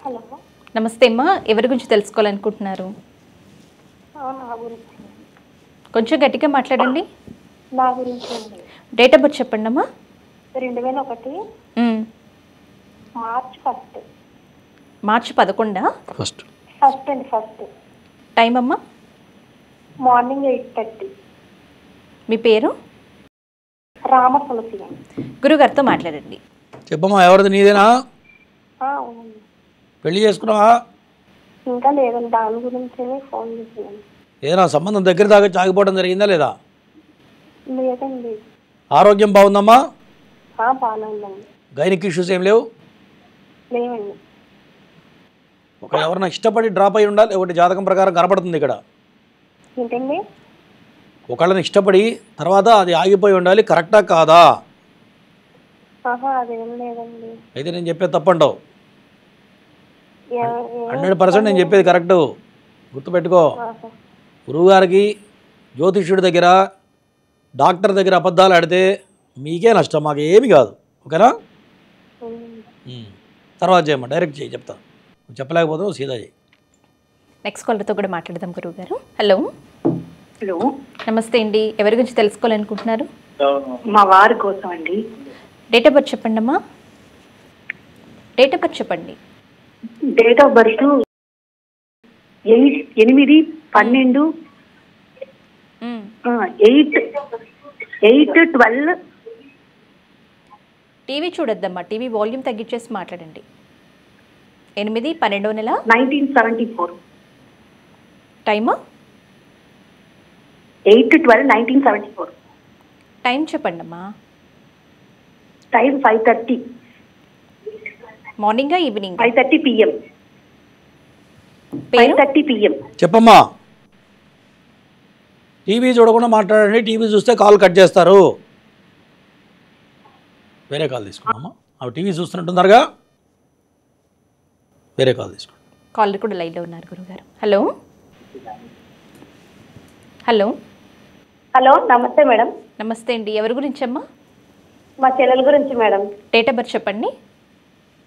హలో, నమస్తే అమ్మా. ఎవరి గురించి తెలుసుకోవాలనుకుంటున్నారు? కొంచెం గట్టిగా మాట్లాడండి. నా గురించి. డేట్ ఆఫ్ బర్త్ చెప్పండి అమ్మా. 2001 మార్చ్ 1. మార్చి 11? ఫస్ట్. టైం అమ్మా? మార్నింగ్ 8:30. మీ పేరు? రామతులసి. గురుగారితో మాట్లాడండి. చెప్పమ్మా, ఎవరిది? నీదేనా? అవునండి. పెళ్లి చేసుకున్నావా? ఇంకా లేదండి, దాని గురించి ఫోన్ చేస్తున్నాను. ఏదైనా సంబంధం దగ్గర దాకా ఆగిపోవడం జరిగిందా లేదా? లేదండి. ఆరోగ్యం బాగుందమ్మా? బాగానే ఉందండి. గైనిక్ ఇష్యూస్ ఏం లేవు? లేవండి. ఒక ఎవరైనా ఇష్టపడి డ్రాప్ అయి ఉండాలి, ఒకటి జాతకం ప్రకారం కనపడుతుంది ఇక్కడ. ఏంటండి? ఒకళ్ళని ఇష్టపడి తర్వాత అది ఆగిపోయి ఉండాలి, కరెక్టా కాదా? అదేం లేదండి. అయితే నేను చెప్పేది తప్పంటావు. 100% నేను చెప్పేది కరెక్టు, గుర్తుపెట్టుకో. గురువుగారికి జ్యోతిష్యుడి దగ్గర డాక్టర్ దగ్గర అబద్ధాలు ఆడితే మీకే నష్టం, మాకు ఏమి కాదు. ఓకేనా? తర్వాత చేయమ్మా, డైరెక్ట్ చేయి, చెప్తా. నువ్వు చెప్పలేకపోతే సీదా చేయి. నెక్స్ట్ కాలర్తో కూడా మాట్లాడదాం గురువుగారు. హలో. హలో, నమస్తే అండి. ఎవరి గురించి తెలుసుకోవాలనుకుంటున్నారు? మా వారి కోసం అండి. డేట్ ఆఫ్ బర్త్ చెప్పండి అమ్మా. డేట్ ఆఫ్ బర్త్ చెప్పండి. Date of birth 8/12 8/12. టీవీ చూడొద్దమ్మా, టీవీ వాల్యూమ్ తగ్గించేసి మాట్లాడండి. 8/12 1974. టైమా? 8/12/1974. టైం చెప్పండి అమ్మా. టైం 5:30. మార్నింగా ఈవినింగ్? 5:30 PM. 5:30 PM. చెప్పమ్మా. టీవీ చూడకుండా మాట్లాడండి, టీవీ చూస్తే కాల్ కట్ చేస్తారు. వేరే కాల్ తీసుకున్నామా? అవి టీవీ చూస్తున్నట్టున్నారుగా, వేరే కాల్ తీసుకోండి. కాలర్ కూడా లైన్లో ఉన్నారు గురుగారు. హలో. హలో. హలో, నమస్తే మేడం. నమస్తే అండి. ఎవరి గురించి అమ్మా? మా చెల్లెల గురించి మేడం. డేట్ ఆఫ్ బర్త్ చెప్పండి.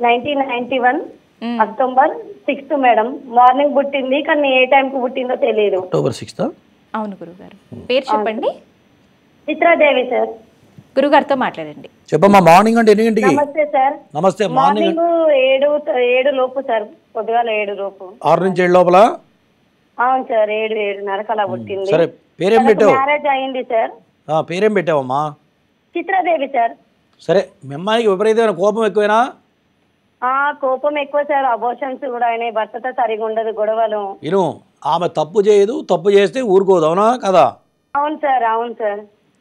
1991 అక్టోబర్ 6 మేడం. మార్నింగ్ పుట్టింది, కానీ ఏ టైంకి పుట్టిందో తెలియదు. అక్టోబర్ 6. అవును గురుగారు. పేరు చెప్పండి. చిత్రాదేవి సార్. గురుగారితో మాట్లాడండి. చెప్పమ్మా. మార్నింగ్ అంటే ఎన్ని గంటకి? నమస్తే సార్. నమస్తే. మార్నింగ్ 7 లోపు సార్, పొద్దుగాల 7 లోపు. 6 నుంచి 7 లోపల? అవును సార్, 7:30 అలా పుట్టింది. సరే, పేరేం పెట్టావు? మ్యారేజ్ అయింది సార్. పేరేం పెట్టావమ్మా? చిత్రాదేవి సార్. సరే, మీ అమ్మాయికి విపరీతమైన కోపం ఎక్కువైనా? కోపం ఎక్కువ సార్. అబోషన్స్ కూడా అయినాయి, భర్తతో సరిగా ఉండదు, గొడవలు. ఇను, ఆమె తప్పు చేయదు, తప్పు చేస్తే ఊరుకోదు, అవునా కదా? అవును సార్, అవును సార్.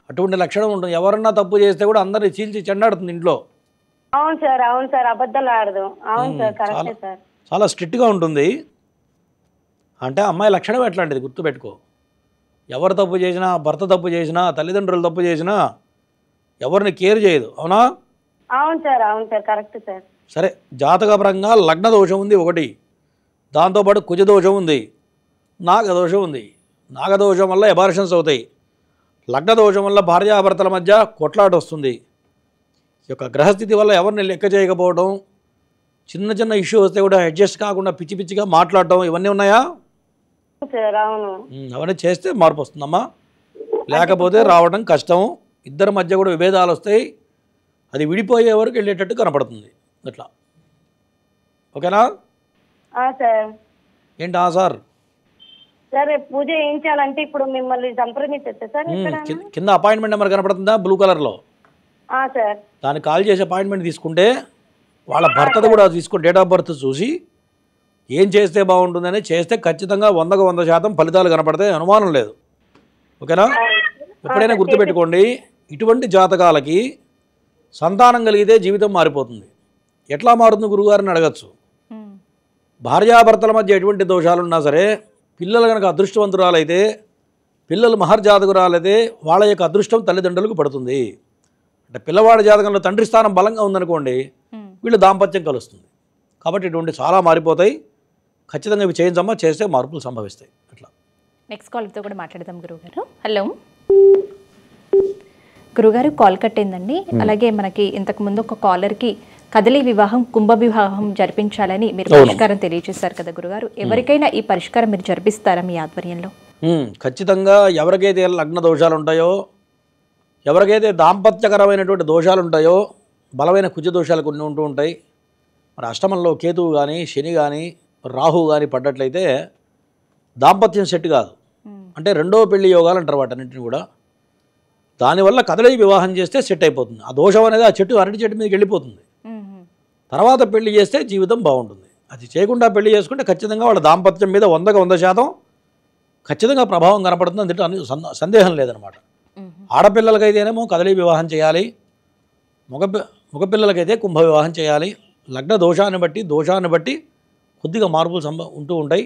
అటువంటి లక్షణం ఉంటుంది. ఎవరన్నా తప్పు చేస్తే కూడా అందరినీ చీల్చి చెండాడుతుంది ఇంట్లో. అవును సార్, అవును సార్. అబద్ధాలు ఆడదు. అవును సార్, కరెక్టే సార్. చాలా స్ట్రిక్ట్గా ఉంటుంది. అంటే అమ్మాయి లక్షణం ఎట్లాంటిది గుర్తుపెట్టుకో. ఎవరు తప్పు చేసినా, భర్త తప్పు చేసినా, తల్లిదండ్రులు తప్పు చేసినా ఎవరిని కేర్ చేయదు, అవునా? అవును సార్, అవును సార్, కరెక్ట్ సార్. సరే, జాతకపరంగా లగ్న దోషం ఉంది ఒకటి, దాంతోపాటు కుజదోషం ఉంది, నాగదోషం ఉంది. నాగదోషం వల్ల ఎబార్షన్స్ అవుతాయి, లగ్న దోషం వల్ల భార్యాభర్తల మధ్య కొట్లాట వస్తుంది. ఈ యొక్క గ్రహస్థితి వల్ల ఎవరిని లెక్క చేయకపోవడం, చిన్న చిన్న ఇష్యూ వస్తే కూడా అడ్జస్ట్ కాకుండా పిచ్చి పిచ్చిగా మాట్లాడటం, ఇవన్నీ ఉన్నాయా? సార్, అవును. అవన్నీ చేస్తే మార్పు వస్తుందమ్మా, లేకపోతే రావడం కష్టం. ఇద్దరి మధ్య కూడా విభేదాలు వస్తాయి, అది విడిపోయే వరకు వెళ్ళేటట్టు కనపడుతుంది. అట్లా ఓకేనా? సార్. ఏంటి సార్? సరే, పూజ చేయించాలంటే ఇప్పుడు మిమ్మల్ని సంప్రదించచ్చా సార్? కింద అపాయింట్మెంట్ నెంబర్ కనపడుతుందా బ్లూ కలర్లో? సార్. దానికి కాల్ చేసి అపాయింట్మెంట్ తీసుకుంటే వాళ్ళ భర్తది కూడా తీసుకుని డేట్ ఆఫ్ బర్త్ చూసి ఏం చేస్తే బాగుంటుందని చేస్తే ఖచ్చితంగా 100కు 100% ఫలితాలు కనపడతాయి, అనుమానం లేదు. ఓకేనా? ఎప్పుడైనా గుర్తుపెట్టుకోండి, ఇటువంటి జాతకాలకి సంతానం కలిగితే జీవితం మారిపోతుంది. ఎట్లా మారుతుంది గురువుగారిని అడగచ్చు. భార్యాభర్తల మధ్య ఎటువంటి దోషాలు ఉన్నా సరే, పిల్లలు కనుక అదృష్టవంతురాలైతే, పిల్లలు మహర్జాతకురాలైతే వాళ్ళ యొక్క అదృష్టం తల్లిదండ్రులకు పడుతుంది. అంటే పిల్లవాడి జాతకంలో తండ్రి స్థానం బలంగా ఉందనుకోండి, వీళ్ళు దాంపత్యం కలుస్తుంది. కాబట్టి ఇటువంటి చాలా మారిపోతాయి. ఖచ్చితంగా ఇవి చేయించమ్మా, చేస్తే మార్పులు సంభవిస్తాయి. అట్లా నెక్స్ట్ కాల్తో కూడా మాట్లాడదాం గురువుగారు. హలో గురుగారు, కాల్ కట్ అయిందండి. అలాగే మనకి ఇంతకుముందు ఒక కాలర్కి కదలి వివాహం, కుంభ వివాహం జరిపించాలని మీరు పరిష్కారం తెలియజేశారు కదా గురుగారు. ఎవరికైనా ఈ పరిష్కారం మీరు జరిపిస్తారా మీ ఆధ్వర్యంలో? ఖచ్చితంగా. ఎవరికైతే లగ్న దోషాలు ఉంటాయో, ఎవరికైతే దాంపత్యకరమైనటువంటి దోషాలు ఉంటాయో, బలమైన కుజ దోషాలు కొన్ని ఉంటూ ఉంటాయి. మరి అష్టమంలో కేతువు కానీ, శని కానీ, రాహు కానీ పడ్డట్లయితే దాంపత్యం సెట్ కాదు. అంటే రెండో పెళ్లి యోగాలు అంటారు వాటన్నింటిని కూడా. దానివల్ల కదలి వివాహం చేస్తే సెట్ అయిపోతుంది. ఆ దోషం అనేది ఆ చెట్టు, అరటి చెట్టు మీదకి వెళ్ళిపోతుంది. తర్వాత పెళ్లి చేస్తే జీవితం బాగుంటుంది. అది చేయకుండా పెళ్లి చేసుకుంటే ఖచ్చితంగా వాళ్ళ దాంపత్యం మీద 100కు 100% ఖచ్చితంగా ప్రభావం కనపడుతుంది. అందులో సందేహం లేదనమాట. ఆడపిల్లలకైతేనేమో కదలి వివాహం చేయాలి, మగపిల్లలకైతే కుంభ వివాహం చేయాలి. లగ్న దోషాన్ని బట్టి కొద్దిగా మార్పులు ఉంటూ ఉంటాయి.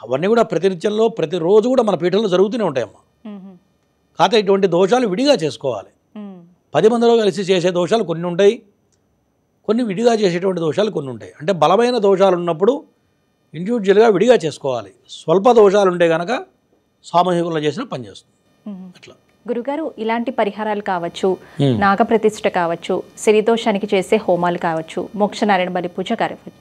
అవన్నీ కూడా ప్రతినిత్యంలో ప్రతిరోజు కూడా మన పీఠంలో జరుగుతూనే ఉంటాయమ్మా. కాకపోతే ఇటువంటి దోషాలు విడిగా చేసుకోవాలి. 10 మందిలో కలిసి చేసే దోషాలు కొన్ని ఉంటాయి, కొన్ని విడిగా చేసేటువంటి దోషాలు కొన్ని ఉంటాయి. అంటే బలమైన దోషాలు ఉన్నప్పుడు ఇండివిజువల్గా విడిగా చేసుకోవాలి. స్వల్ప దోషాలు ఉంటే కనుక సామూహికంలో చేసిన పని చేస్తుంది. అట్లా గురుగారు, ఇలాంటి పరిహారాలు కావచ్చు, నాగప్రతిష్ఠ కావచ్చు, శనిదోషానికి చేసే హోమాలు కావచ్చు, మోక్షనారాయణ బలి పూజ కావచ్చు,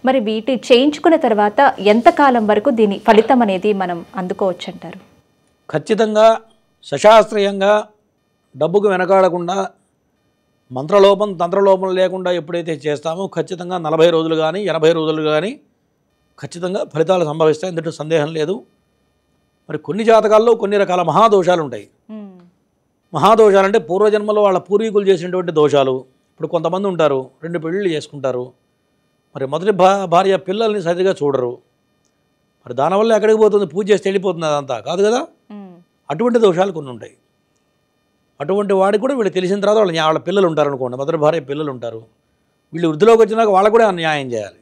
మరి వీటి చేయించుకున్న తర్వాత ఎంతకాలం వరకు దీని ఫలితం అనేది మనం అందుకోవచ్చు అంటారు? ఖచ్చితంగా సశాస్త్రీయంగా డబ్బుకు వెనకాడకుండా మంత్రలోపం తంత్రలోపం లేకుండా ఎప్పుడైతే చేస్తామో ఖచ్చితంగా 40 రోజులు కానీ 80 రోజులు కానీ ఖచ్చితంగా ఫలితాలు సంభవిస్తాయి. అందులో సందేహం లేదు. మరి కొన్ని జాతకాల్లో కొన్ని రకాల మహాదోషాలు ఉంటాయి. మహాదోషాలు అంటే పూర్వజన్మలో వాళ్ళ పూర్వీకులు చేసినటువంటి దోషాలు. ఇప్పుడు కొంతమంది ఉంటారు 2 పెళ్ళిళ్ళు చేసుకుంటారు, మరి మొదటి భార్య పిల్లల్ని సరిగా చూడరు, మరి దానివల్ల ఎక్కడికి పోతుంది? పూజ చేస్తే వెళ్ళిపోతుంది, అదంతా కాదు కదా. అటువంటి దోషాలు కొన్ని ఉంటాయి. అటువంటి వాడికి కూడా వీళ్ళు తెలిసిన తర్వాత వాళ్ళ పిల్లలు ఉంటారు అనుకోండి, మొదటి భార్య పిల్లలు ఉంటారు, వీళ్ళు వృద్ధిలోకి వచ్చినాక వాళ్ళకు కూడా న్యాయం చేయాలి.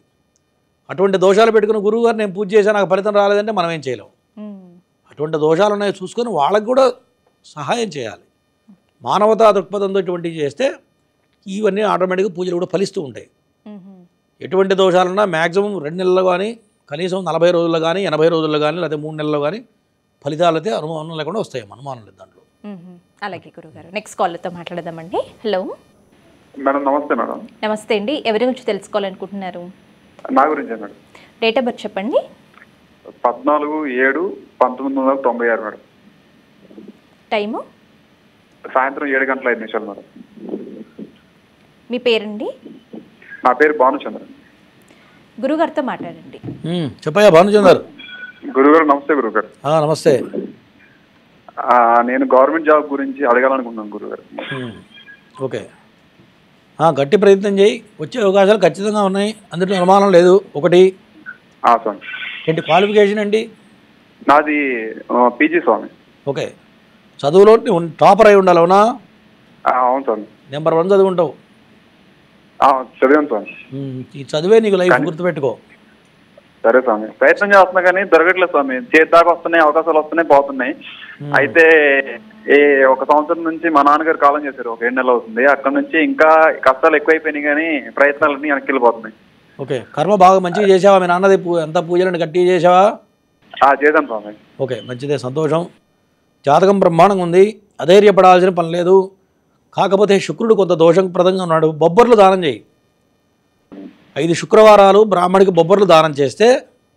అటువంటి దోషాలు పెట్టుకుని గురువు గారు నేను పూజ చేశాను నాకు ఫలితం రాలేదంటే మనం ఏం చేయలేం. అటువంటి దోషాలు ఉన్నాయి చూసుకొని వాళ్ళకు కూడా సహాయం చేయాలి. మానవతా దృక్పథంతో ఇటువంటివి చేస్తే ఇవన్నీ ఆటోమేటిక్గా పూజలు కూడా ఫలిస్తూ ఉంటాయి. ఎటువంటి దోషాలున్నా మ్యాక్సిమం 2 నెలల్లో కానీ కనీసం 40 రోజుల్లో కానీ 80 రోజుల్లో కానీ లేదా 3 నెలల్లో కానీ ఫలితాలు అయితే అనుమానం లేకుండా వస్తాయి, అనుమానం లేదు దాంట్లో. అలాగే గురుగారు, నెక్స్ట్ కాల్తో మాట్లాడదామండి. Hello madam. నమస్తే మేడం. నమస్తే అండి. ఎవరి గురించి తెలుసుకోవాలనుకుంటున్నారు? నా గురించే మేడం. డేట్ ఆఫ్ బర్త్ చెప్పండి. 14/7/1996 మేడం. టైము? సాయంత్రం 7:05 మేడం. మీ పేరండి? నా పేరు భానుచంద్ర. గురుగారితో మాట్లాడండి. చెప్పయ్యా భానుచందర్. గురుగారు నమస్తే. గురుగారు నమస్తే. నేను గవర్నమెంట్ జాబ్ గురించి అడగాలనుకుంటున్నాను గురుగారు. ఓకే, గట్టి ప్రయత్నం చేయి, వచ్చే అవకాశాలు ఖచ్చితంగా ఉన్నాయి, అందులో అనుమానం లేదు. ఒకటి స్వామి. ఏంటి క్వాలిఫికేషన్ అండి? నాది పీజీ స్వామి. ఓకే, చదువులో టాపర్ అయి ఉండాలి, అవునా? అవును స్వామి. నెంబర్ 1 చదువుకుంటావు. చదివాను స్వామి. ఈ చదివే నీకు లైఫ్, గుర్తుపెట్టుకో. సరే స్వామి, ప్రయత్నం చేస్తున్నా కానీ దొరకట్లేదు స్వామి. చేతిదాకా వస్తున్నాయి, అవకాశాలు వస్తున్నాయి, పోతున్నాయి. అయితే 1 సంవత్సరం నుంచి మా నాన్నగారు కాలం చేశారు, 1 7 నెలలు అవుతుంది. అక్కడ నుంచి ఇంకా కష్టాలు ఎక్కువైపోయినాయి కానీ ప్రయత్నాలన్నీ వెనక్కి వెళ్ళిపోతున్నాయి. ఓకే, కర్మ బాగా మంచిగా చేసావా? మీ నాన్నది ఎంత పూజలను గట్టిగా చేసావా? చేశాను స్వామి. ఓకే, మంచిదే, సంతోషం. జాతకం బ్రహ్మాండంగా ఉంది, అధైర్యపడాల్సిన పని లేదు. కాకపోతే శుక్రుడు కొంత దోషప్రదంగా ఉన్నాడు. బొబ్బర్లు దానం చేయి. 5 శుక్రవారాలు బ్రాహ్మడికి బొబ్బర్లు దానం చేస్తే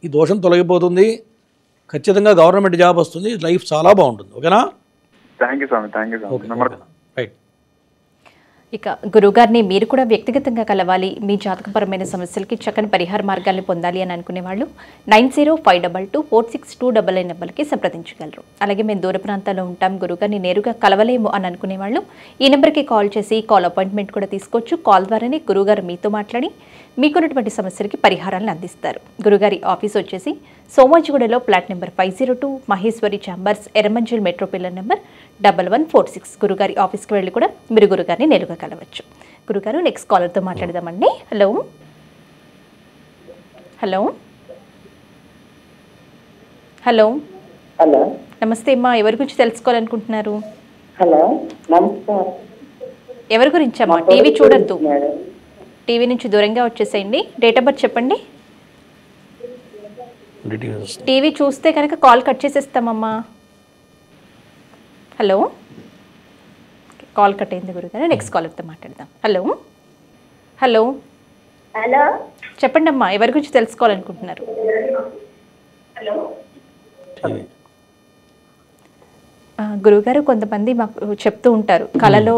ఈ దోషం తొలగిపోతుంది. ఖచ్చితంగా గవర్నమెంట్ జాబ్ వస్తుంది, లైఫ్ చాలా బాగుంటుంది. ఓకేనా? థ్యాంక్ యూ స్వామి. థ్యాంక్ యూ స్వామి. రైట్. ఇక గురుగారిని మీరు కూడా వ్యక్తిగతంగా కలవాలి, మీ జాతకపరమైన సమస్యలకి చక్కని పరిహార మార్గాల్ని పొందాలి అని అనుకునే వాళ్ళు 9052246299 నెంబర్కి సంప్రదించగలరు. అలాగే మేము దూర ప్రాంతాల్లో ఉంటాం, గురుగారిని నేరుగా కలవలేము అని అనుకునే వాళ్ళు ఈ నెంబర్కి కాల్ చేసి కాల్ అపాయింట్మెంట్ కూడా తీసుకోవచ్చు. కాల్ ద్వారానే గురుగారు మీతో మాట్లాడి మీకున్నటువంటి సమస్యలకి పరిహారాలను అందిస్తారు. గురుగారి ఆఫీస్ వచ్చేసి సోమాజిగూడలో flat number 502, Maheshwari chambers, Erramanzil metro pillar number 1146. గురుగారి ఆఫీస్కి వెళ్ళి కూడా మీరు గురుగారిని నేరుగా కలవచ్చు. గురుగారు, నెక్స్ట్ కాలర్తో మాట్లాడదామండి. హలో హలో హలో హలో నమస్తే అమ్మా, ఎవరి గురించి తెలుసుకోవాలనుకుంటున్నారు? హలో నమస్తే. ఎవరి గురించి అమ్మా? టీవీ చూడొద్దు, టీవీ నుంచి దూరంగా వచ్చేసేయండి. డేట్ ఆఫ్ బర్త్ చెప్పండి. టీవీ చూస్తే కనుక కాల్ కట్ చేసేస్తామమ్మా. హలో, కాల్ కట్ అయింది గురుగారు. నెక్స్ట్ కాలర్తో మాట్లాడదాం. హలో హలో హలో చెప్పండి అమ్మా, ఎవరి గురించి తెలుసుకోవాలనుకుంటున్నారు? గురుగారు, కొంతమంది మాకు చెప్తూ ఉంటారు, కళలో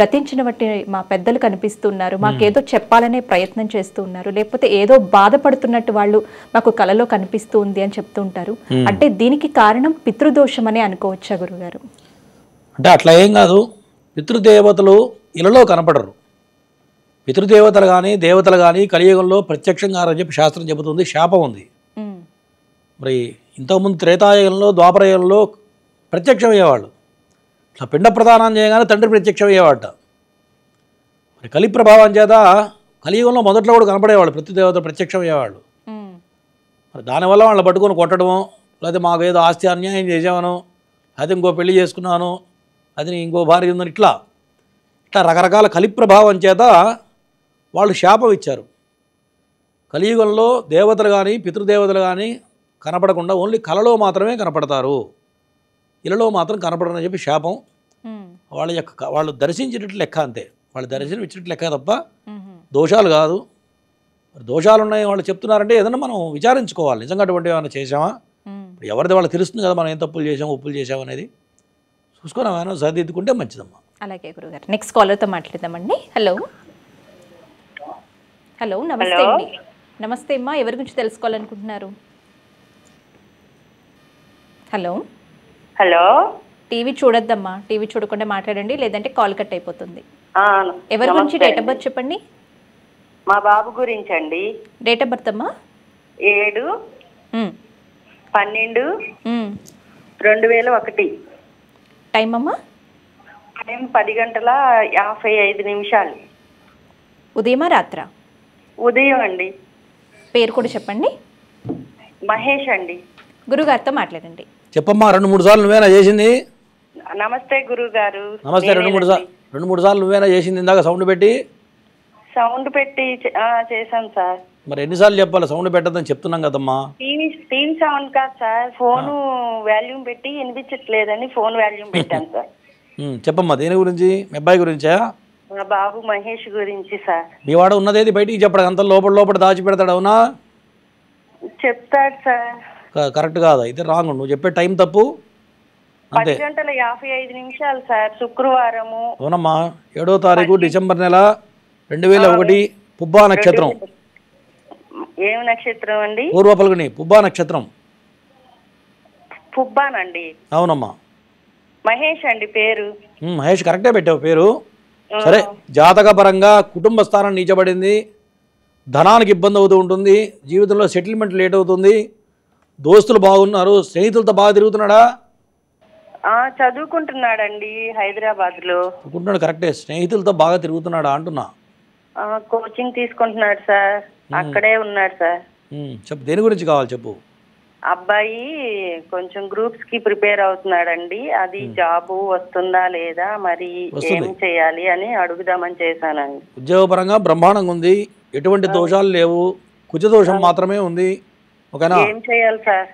గతించిన బట్టి మా పెద్దలు కనిపిస్తున్నారు, మాకేదో చెప్పాలనే ప్రయత్నం చేస్తూ ఉన్నారు, లేకపోతే ఏదో బాధపడుతున్నట్టు వాళ్ళు మాకు కళలో కనిపిస్తూ ఉంది అని చెప్తూ ఉంటారు. అంటే దీనికి కారణం పితృదోషం అని అనుకోవచ్చా గురుగారు? అంటే అట్లా ఏం కాదు. పితృదేవతలు ఇళ్ళలో కనపడరు. పితృదేవతలు కానీ దేవతలు కానీ కలియుగంలో ప్రత్యక్షంగా అని చెప్పి శాస్త్రం చెబుతుంది. శాపం ఉంది. మరి ఇంతకుముందు త్రేతాయుగంలో ద్వాపరయుగంలో ప్రత్యక్షమయ్యేవాళ్ళు. ఇట్లా పిండ ప్రదానం చేయగానే తండ్రి ప్రత్యక్షమయ్యేవాట. మరి కలి ప్రభావం చేత కలియుగంలో మొదట్లో కూడా కనపడేవాళ్ళు, పితృదేవతలు ప్రత్యక్షమయ్యేవాళ్ళు. మరి దానివల్ల వాళ్ళని పట్టుకొని కొట్టడము, లేకపోతే మాకు ఏదో ఆస్తి అన్యాయం చేసామను, అది ఇంకో పెళ్లి చేసుకున్నాను, అది ఇంకో భార్య ఉందని ఇట్లా రకరకాల కలిప్రభావం చేత వాళ్ళు శాపం ఇచ్చారు. కలియుగంలో దేవతలు కానీ పితృదేవతలు కానీ కనపడకుండా ఓన్లీ కలలో మాత్రమే కనపడతారు, ఇళ్ళలో మాత్రం కనపడరని చెప్పి శాపం. వాళ్ళు దర్శించినట్లు లెక్క, అంతే. వాళ్ళు దర్శనం ఇచ్చినట్లు లెక్క తప్ప దోషాలు కాదు. మరి దోషాలు ఉన్నాయి వాళ్ళు చెప్తున్నారంటే ఏదన్నా మనం విచారించుకోవాలి, నిజంగా అటువంటి ఏమైనా చేసామా, ఇప్పుడు ఎవరిది వాళ్ళకి తెలుస్తుంది కదా మనం ఏం తప్పులు చేసాము ఒప్పులు చేసాము అనేది. చూసుకొని ఏమైనా సరిదిద్దుకుంటే మంచిదమ్మా. అలాగే గురుగారు. నెక్స్ట్ కాలర్తో మాట్లాడదామండి. హలో హలో, నమస్తే అండి. నమస్తే అమ్మా, ఎవరి గురించి తెలుసుకోవాలనుకుంటున్నారు? హలో హలో, టీవీ చూడొద్దమ్మా, టీవీ చూడకుండా మాట్లాడండి, లేదంటే కాల్ కట్ అయిపోతుంది. ఎవరి గురించి? డేట్ ఆఫ్ బర్త్ చెప్పండి. మా బాబు గురించి అండి. డేట్ ఆఫ్ బర్త్ అమ్మా? 7/12/2001. టైం అమ్మా? టైం 10:55. ఉదయమా రాత్రా? ఉదయం అండి. పేరు కూడా చెప్పండి. మహేష్ అండి. గురుగారితో మాట్లాడండి. చెప్పమ్మా. 2-3 సార్లు నువ్వేనా చేసింది? నమస్తే గురుగారు. నమస్తే. 2-3 సార్లు నువ్వేనా చేసింది? ఇందాక సౌండ్ పెట్టి చేశాను సార్. మరి ఎన్నిసార్లు చెప్పాలి సౌండ్ పెట్టద్దని చెప్తున్నాం కదమ్మా. టీవీ సౌండ్ కాదు సార్, ఫోను వాల్యూమ్ పెట్టి వినిపించట్లేదని ఫోన్ వాల్యూమ్ పెట్టాను సార్. చెప్పమ్మా. దేని గురించి? మీ అబ్బాయి గురించా? మా బాబు మహేష్ గురించి సార్. మీ వాడు ఉన్నదేది బయటికి చెప్పడం, అంత లోపల దాచి పెడతాడు, అవునా? చెప్తాడు సార్. కరెక్ట్ కాదు, అయితే రాంగ్. నువ్వు చెప్పే టైం తప్పు. 10:55 సార్, శుక్రవారము. అవునమ్మా. 7వ తారీఖు డిసెంబర్ నెల 2001, పుబ్బా నక్షత్రం. ఏం నక్షత్రం అండి? పూర్వ పల్గొని, పుబ్బా నక్షత్రం. పుబ్బానండి. అవునమ్మా. మహేష్ అండి పేరు. మహేష్ కరెక్టే పెట్టావు పేరు. సరే, జాతక పరంగా కుటుంబ స్థానం నీచబడింది, ధనానికి ఇబ్బంది అవుతూ ఉంటుంది, జీవితంలో సెటిల్మెంట్ లేట్ అవుతుంది, దోస్తులు బాగున్నారు, స్నేహితులతో బాగా తిరుగుతున్నాడా? చదువుకుంటున్నాడండి హైదరాబాద్ లో. అనుకుంటున్నాడు. కరెక్టే, స్నేహితులతో బాగా తిరుగుతున్నాడా అంటున్నా. కోచింగ్ తీసుకుంటున్నాడు సార్, అక్కడే ఉన్నాడు సార్. చెప్పు, దేని గురించి కావాలి చెప్పు. అబ్బాయి కొంచెం గ్రూప్స్ కి ప్రిపేర్ అవుతున్నాడండి, అది జాబు వస్తుందా లేదా, మరి ఏం చేయాలి అని అడుగుదామని చేశానండి. ఉద్యోగపరంగా బ్రహ్మాండంగా ఉంది, ఎటువంటి దోషాలు లేవు, కుజ దోషం మాత్రమే ఉంది. ఓకేనా? ఏం చేయాలి సార్?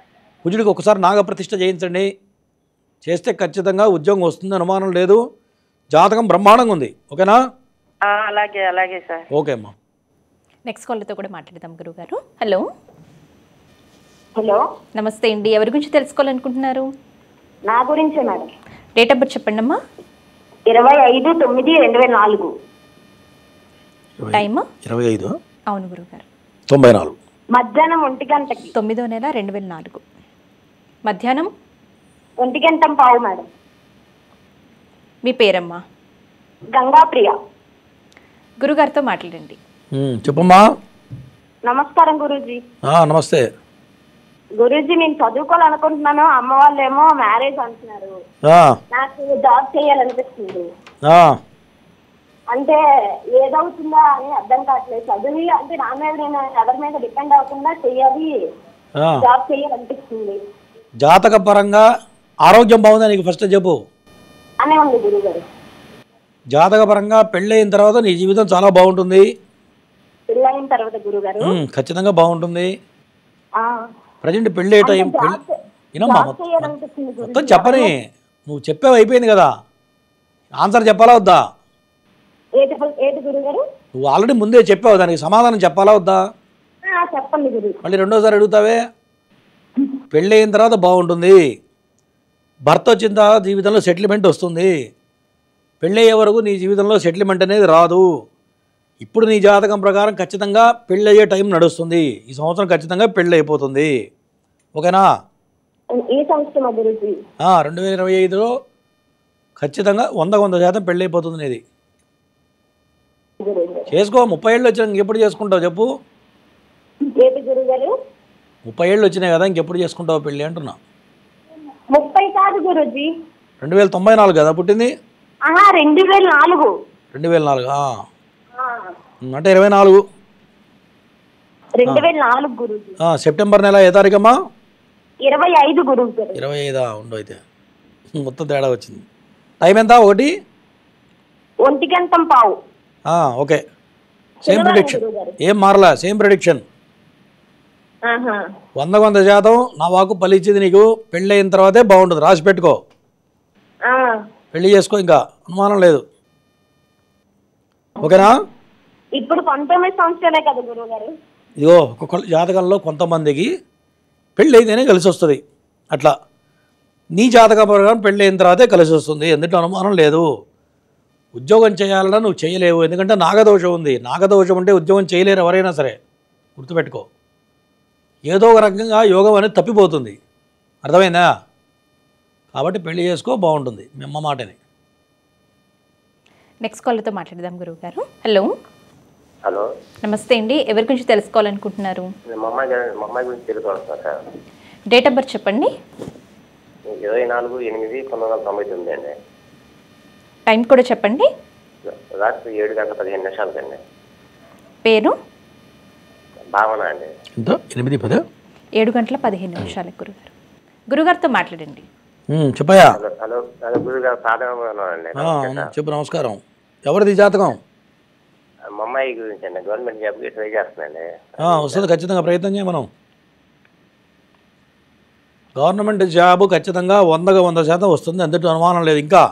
కుజుడికి ఒకసారి నాగప్రతిష్ఠ చేయించండి, చేస్తే ఖచ్చితంగా ఉద్యోగం వస్తుంది, అనుమానం లేదు. జాతకం బ్రహ్మాండంగా ఉంది. ఓకేనా? అలాగే అలాగే సార్. ఓకే అమ్మా. నెక్స్ట్ కాల్తో కూడా మాట్లాడదాం గురుగారు. హలో హలో, నమస్తే అండి. ఎవరి గురించి తెలుసుకోవాలనుకుంటున్నారు? నా గురించే మేడం. డేట్ ఆఫ్ బర్త్ చెప్పండి అమ్మా. 25/9/2004. టైమ్ 25. అవును గురుగారు. 94. మధ్యాహ్నం 1 గంటకి. 9వ నెల 2004 మధ్యాహ్నం 1 గంట పావు మేడం. మీ పేరమ్మా? గంగాప్రియ. గురుగారితో మాట్లాడండి. చెప్పమ్మా. నమస్కారం గురూజీ. నమస్తే గురూజీ, నేను చదువుకోవాలనుకుంటున్నాను, అమ్మ వాళ్ళు ఏమో మ్యారేజ్ అంటున్నారు, నాకు జాబ్ చేయాలనిపిస్తుంది. అంటే ఏదవుతుందా అని అర్థం కావట్లేదు. చదివి అంటే నా మీద నేను ఎవరి మీద డిపెండ్ అవ్వకుండా చెయ్యాలి, జాబ్ చేయాలనిపిస్తుంది. జాతక పరంగా ఆరోగ్యం బాగుందా నీకు? ఫస్ట్ చెప్పు. అనే ఉంది గురుగారు. జాతక పరంగా పెళ్ళయిన తర్వాత నీ జీవితం చాలా బాగుంటుంది. పెళ్ళయిన తర్వాత గురుగారు ఖచ్చితంగా బాగుంటుంది. ప్రజెంట్ పెళ్ళే టైం. వినమ్మా, మొత్తం చెప్పని. నువ్వు చెప్పేవి అయిపోయింది కదా, ఆన్సర్ చెప్పాలా వద్దా? నువ్వు ఆల్రెడీ ముందే చెప్పావు, దానికి సమాధానం చెప్పాలా వద్దా? చెప్పండి గురు. మళ్ళీ రెండోసారి అడుగుతావే. పెళ్ళి అయిన తర్వాత బాగుంటుంది, భర్త వచ్చిన తర్వాత జీవితంలో సెటిల్మెంట్ వస్తుంది. పెళ్ళి అయ్యే వరకు నీ జీవితంలో సెటిల్మెంట్ అనేది రాదు. ఇప్పుడు నీ జాతకం ప్రకారం ఖచ్చితంగా పెళ్ళి అయ్యే టైం నడుస్తుంది. ఈ సంవత్సరం ఖచ్చితంగా పెళ్ళి అయిపోతుంది. ఓకేనా? 2025లో ఖచ్చితంగా 100% పెళ్ళి అయిపోతుంది నీది. చేసుకో. 30 ఏళ్ళు వచ్చినా ఇంకెప్పుడు చేసుకుంటావు చెప్పు? 30 ఏళ్ళు వచ్చినాయి కదా, ఇంకెప్పుడు చేసుకుంటావు పెళ్ళి అంటున్నా. 30 కాదు గురూజీ, 2094 కదా పుట్టింది? 2004. 2004 అంటే 24. 2004 గురుజీ. సెప్టెంబర్ నెల ఏ తారీఖమ్మా? 25 గురువు గారు. 25 ఉండు అయితే మొత్తం తేడా వచ్చింది. టైం ఎంత? 1:15. ఓకే, సేమ్ ప్రిడిక్షన్, ఏం మారలా, సేమ్ ప్రిడిక్షన్. 100% నా వాకు పలిచ్చింది. నీకు పెళ్ళి అయిన తర్వాతే బాగుంటుంది, రాసి పెట్టుకో. పెళ్లి చేసుకో, ఇంకా అనుమానం లేదు. ఓకేనా? ఇప్పుడు 19 సంవత్సరాలే కదా గురువు గారు. ఇదిగో ఒక్కొక్క జాతకంలో కొంతమందికి పెళ్ళి అయితేనే కలిసి వస్తుంది. అట్లా నీ జాతక ప్రకారం పెళ్ళి అయిన తర్వాతే కలిసి వస్తుంది, ఎందుకంటే అనుమానం లేదు. ఉద్యోగం చేయాలన్నా నువ్వు చేయలేవు, ఎందుకంటే నాగదోషం ఉంది. నాగదోషం ఉంటే ఉద్యోగం చేయలేరు ఎవరైనా సరే, గుర్తుపెట్టుకో. ఏదో ఒక రకంగా యోగం అనేది తప్పిపోతుంది, అర్థమైందా? కాబట్టి పెళ్లి చేసుకో, బాగుంటుంది మీ అమ్మ మాటని. నెక్స్ట్ కాల్తో మాట్లాడదాం గురువు గారు. హలో. హలో, నమస్తే అండి. ఎవరి గురించి తెలుసుకోవాలనుకుంటున్నారు? మా అమ్మాయి గురించి తెలుసుకోవాలి సార్. డేట్ ఆఫ్ బర్త్ చెప్పండి. 24/8/1999 అండి. టైం కూడా చెప్పండి. రాత్రి 7:15 అండి. పేరు? భావన అండి. 7:15 గురుగారు. గురుగారితో మాట్లాడండి. చెప్పయా. హలో, గురుగారు సాధారణ అండి. చెప్పు. నమస్కారం. ఎవరిది జాతకం? మా అమ్మాయి గురించి అండి. గవర్నమెంట్ జాబ్కి ట్రై చేస్తున్నాండి. వస్తుంది, ఖచ్చితంగా ప్రయత్నం చేయ. మనం గవర్నమెంట్ జాబ్ ఖచ్చితంగా 100% వస్తుంది, అందులో అనుమానం లేదు. ఇంకా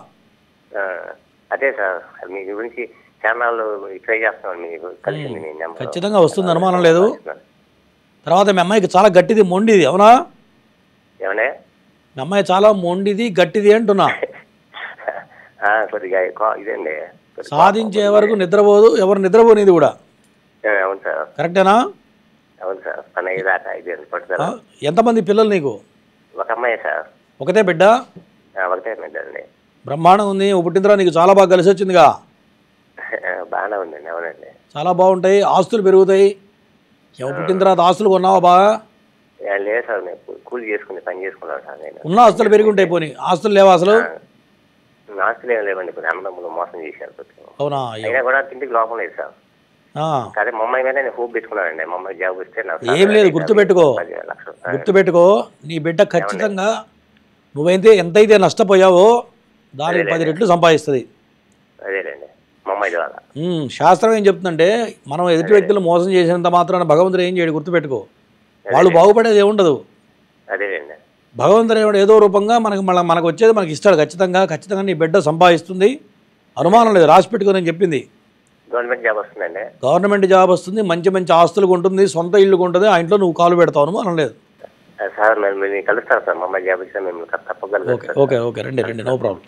అదే సార్, మీ గురించి ఛానల్ ట్రై చేస్తున్నాను, మీకు కలిసింది. ఖచ్చితంగా వస్తుంది, అనుమానం లేదు. తర్వాత మీ అమ్మాయికి చాలా గట్టిది, మొండిది, అవునా? ఏమన్నా మీ అమ్మాయి చాలా మొండిది, గట్టిది అంటున్నా. కొద్దిగా ఇదండి, సాధించే వరకు నిద్రపోదు, ఎవరు నిద్రపోనిది కూడా. అవును సార్. కరెక్టేనా? అవును సార్. పని అయ్యేదాకా పట్టుదల. ఎంతమంది పిల్లలు నీకు? ఒక అమ్మాయి సార్. ఒకటే బిడ్డ? ఒకటే బిడ్డ అండి. బ్రహ్మాండం ఉంది. పుట్టిన తర్వాత నీకు చాలా బాగా కలిసి వచ్చిందిగా. బాగానే ఉందండి. అవునండి, చాలా బాగుంటాయి, ఆస్తులు పెరుగుతాయి. ఎవరు పుట్టిన తర్వాత ఆస్తులు కొన్నావా బాగా? లేదు సార్, నేను కూలి చేసుకుని పని చేసుకున్నాను సార్. నేను ఉన్న ఆస్తులు పెరుగుంటాయి. పోనీ ఆస్తులు లేవా అసలు? ఆస్తులు ఏం లేవండి, ఇప్పుడు అన్నదమ్ములు మోసం చేశారు. అవునా? అయినా కూడా తిండికి లోపం లేదు సార్. అదే మా అమ్మాయి మీద నేను హోప్ పెట్టుకున్నానండి. మా అమ్మాయి జాబ్ ఇస్తే ఏం లేదు, గుర్తుపెట్టుకో. నీ బిడ్డ ఖచ్చితంగా నువ్వైతే ఎంతైతే నష్టపోయావో దానికి 10 రెట్లు సంపాదిస్తుంది. అదేలేండి, మా అమ్మాయి ద్వారా. శాస్త్రం ఏం చెప్తుందంటే, మనం ఎదుటి వ్యక్తులు మోసం చేసినంత మాత్రాన భగవంతుడు ఏం చేయడు, గుర్తుపెట్టుకో. వాళ్ళు బాగుపడేది ఏముండదు. అదేలేండి, భగవంతుడు ఏదో రూపంగా మనకు వచ్చేది మనకి ఇస్తాడు. ఖచ్చితంగా నీ బిడ్డ సంపాదిస్తుంది, అనుమానం లేదు. రాసి పెట్టుకుని నేను చెప్పింది. గవర్నమెంట్ జాబ్ వస్తుందండి. గవర్నమెంట్ జాబ్ వస్తుంది, మంచి మంచి ఆస్తులు ఉంటుంది, సొంత ఇల్లు ఉంటుంది, ఆ ఇంట్లో నువ్వు కాలు పెడతావు, అనుమానం లేదు. సార్ మేము కలుస్తాను సార్. మా అమ్మాయి జాబ్ ఇస్తే మేము తప్పగలుగుతాం. ఓకే, రండి, నో ప్రాబ్లం.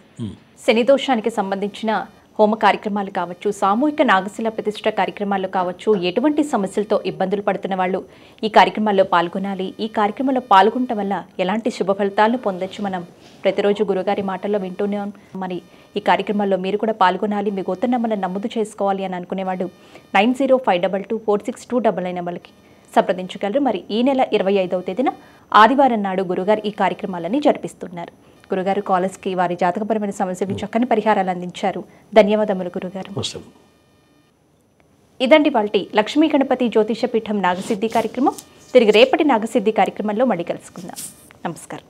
శని దోషానికి సంబంధించిన హోమ కార్యక్రమాలు కావచ్చు, సామూహిక నాగశిల ప్రతిష్ఠ కార్యక్రమాలు కావచ్చు, ఎటువంటి సమస్యలతో ఇబ్బందులు పడుతున్న వాళ్ళు ఈ కార్యక్రమాల్లో పాల్గొనాలి. ఈ కార్యక్రమంలో పాల్గొనటం వల్ల ఎలాంటి శుభ ఫలితాలను పొందొచ్చు మనం ప్రతిరోజు గురుగారి మాటల్లో వింటూనే. మరి ఈ కార్యక్రమాల్లో మీరు కూడా పాల్గొనాలి, మీ గొంతు నెంబర్లను నమోదు చేసుకోవాలి అని అనుకునేవాడు 9052246299 నెంబర్కి సంప్రదించగలరు. మరి ఈ నెల 25వ తేదీన ఆదివారం నాడు గురుగారు ఈ కార్యక్రమాలని జరిపిస్తున్నారు. గురుగారు కాలర్స్కి వారి జాతకపరమైన సమస్యలకు చక్కని పరిహారాలు అందించారు. ధన్యవాదములు గురుగారు. ఇదండి వాల్టి లక్ష్మీ గణపతి జ్యోతిష పీఠం నాగసిద్ధి కార్యక్రమం. తిరిగి రేపటి నాగసిద్ధి కార్యక్రమంలో మళ్ళీ కలుసుకుందాం. నమస్కారం.